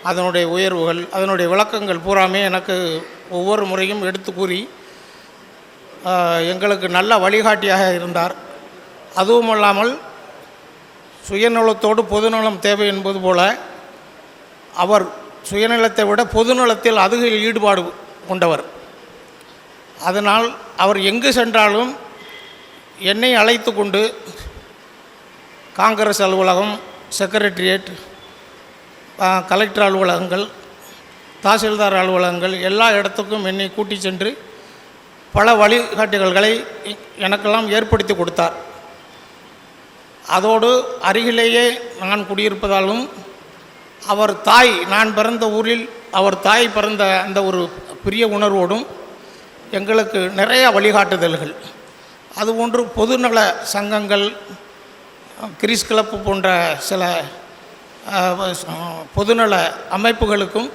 அதனுடைய உயர்வுகள், அதனுடைய விளக்கங்கள் பூராமே எனக்கு ஒவ்வொரு முறையும் எடுத்து கூறி எங்களுக்கு நல்ல வழிகாட்டியாக இருந்தார். அதுவும் அல்லாமல் சுயநலத்தோடு பொதுநலம் தேவை என்பது போல அவர் சுயநலத்தை விட பொதுநலத்தில் அதிக ஈடுபாடு கொண்டவர். அதனால் அவர் எங்கு சென்றாலும் என்னை அழைத்து கொண்டு காங்கிரஸ் அலுவலகம், செக்ரட்டரியேட், கலெக்டர் அலுவலகங்கள், தாசில்தார் அலுவலகங்கள் எல்லா இடத்துக்கும் என்னை கூட்டி சென்று பல வழிகாட்டுதல்களை எனக்கெல்லாம் ஏற்படுத்தி கொடுத்தார். அதோடு அருகிலேயே நான் குடியிருப்பதாலும் அவர் தாய், நான் பிறந்த ஊரில் அவர் தாய் பிறந்த அந்த ஒரு பிரிய உணர்வோடும் எங்களுக்கு நிறைய வழிகாட்டுதல்கள், அதுபோன்று பொதுநல சங்கங்கள், கிறிஸ் கிளப்பு போன்ற சில பொதுநல அமைப்புகளுக்கும்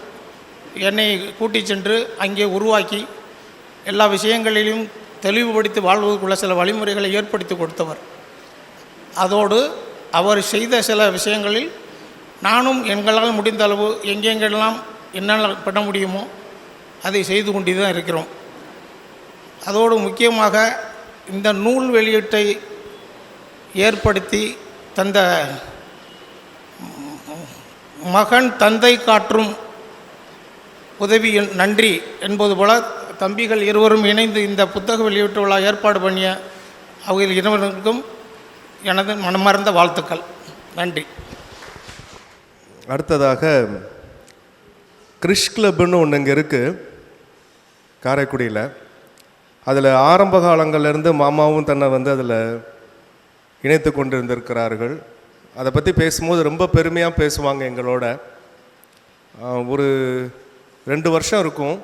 என்னை கூட்டி சென்று அங்கே உருவாக்கி எல்லா விஷயங்களிலும் தெளிவுபடுத்தி வாழ்வதற்குள்ள சில வழிமுறைகளை ஏற்படுத்தி கொடுத்தவர். அதோடு அவர் செய்த சில விஷயங்களில் நானும் எங்களால் முடிந்த அளவு எங்கெங்கெல்லாம் என்னென்ன பண்ண முடியுமோ அதை செய்து கொண்டு தான் இருக்கிறோம். அதோடு முக்கியமாக இந்த நூல் வெளியீட்டை ஏற்படுத்தி தந்த மகன் தந்தை காற்றும் உதவியின் நன்றி என்பது போல தம்பிகள் இருவரும் இணைந்து இந்த புத்தக வெளியீட்டு விழா ஏற்பாடு பண்ணிய அவர்கள் இருவருக்கும் எனது மனமார்ந்த வாழ்த்துக்கள். நன்றி. அடுத்ததாக கிறிஷ் கிளப்னு ஒன்று இங்கே இருக்குது காரைக்குடியில். அதில் ஆரம்ப காலங்கள்லேருந்து மாமாவும் தன்னை வந்து அதில் இணைத்து கொண்டு இருந்திருக்கிறார்கள். அதை பற்றி பேசும்போது ரொம்ப பெருமையாக பேசுவாங்க எங்களோட. ஒரு 2 வருஷம் இருக்கும்.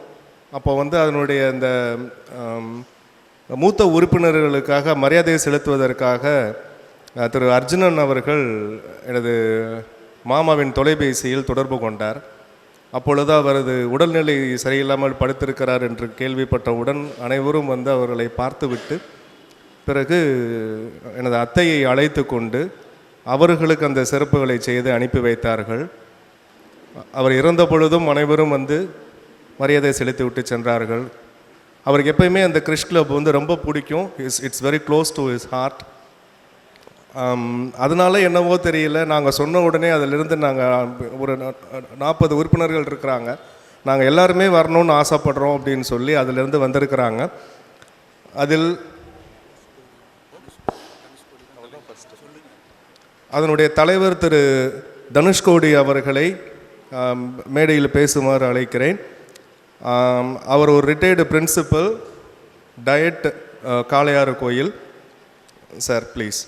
அப்போ வந்து அதனுடைய இந்த மூத்த உறுப்பினர்களுக்காக மரியாதையை செலுத்துவதற்காக திரு அர்ஜுனன் அவர்கள் எனது மாமாவின் தொலைபேசியில் தொடர்பு கொண்டார். அப்பொழுது அவரது உடல்நிலை சரியில்லாமல் படுத்திருக்கிறார் என்று கேள்விப்பட்டவுடன் அனைவரும் வந்து அவர்களை பார்த்துவிட்டு பிறகு எனது அத்தையை அழைத்து கொண்டு அவர்களுக்கு அந்த சிறப்புகளை செய்து அனுப்பி வைத்தார்கள். அவர் இறந்த பொழுதும் அனைவரும் வந்து மரியாதை செலுத்தி விட்டு சென்றார்கள். அவருக்கு எப்பயுமே அந்த கிறிஷ் கிளப் வந்து ரொம்ப பிடிக்கும். It's very close to his heart. அதனால என்னவோ தெரியல, நாங்கள் சொன்ன உடனே அதிலிருந்து நாங்கள் ஒரு 40 உறுப்பினர்கள் இருக்கிறாங்க, நாங்கள் எல்லாருமே வரணும்னு ஆசைப்படுறோம் அப்படின்னு சொல்லி அதிலிருந்து வந்திருக்கிறாங்க. அதில் அதனுடைய தலைவர் திரு தனுஷ்கோடி அவர்களை மேடையில் பேசுமாறு அழைக்கிறேன். அவர் ஒரு ரிட்டையர்டு பிரின்சிபல் டயட் காளையாறு கோயில். Sir please.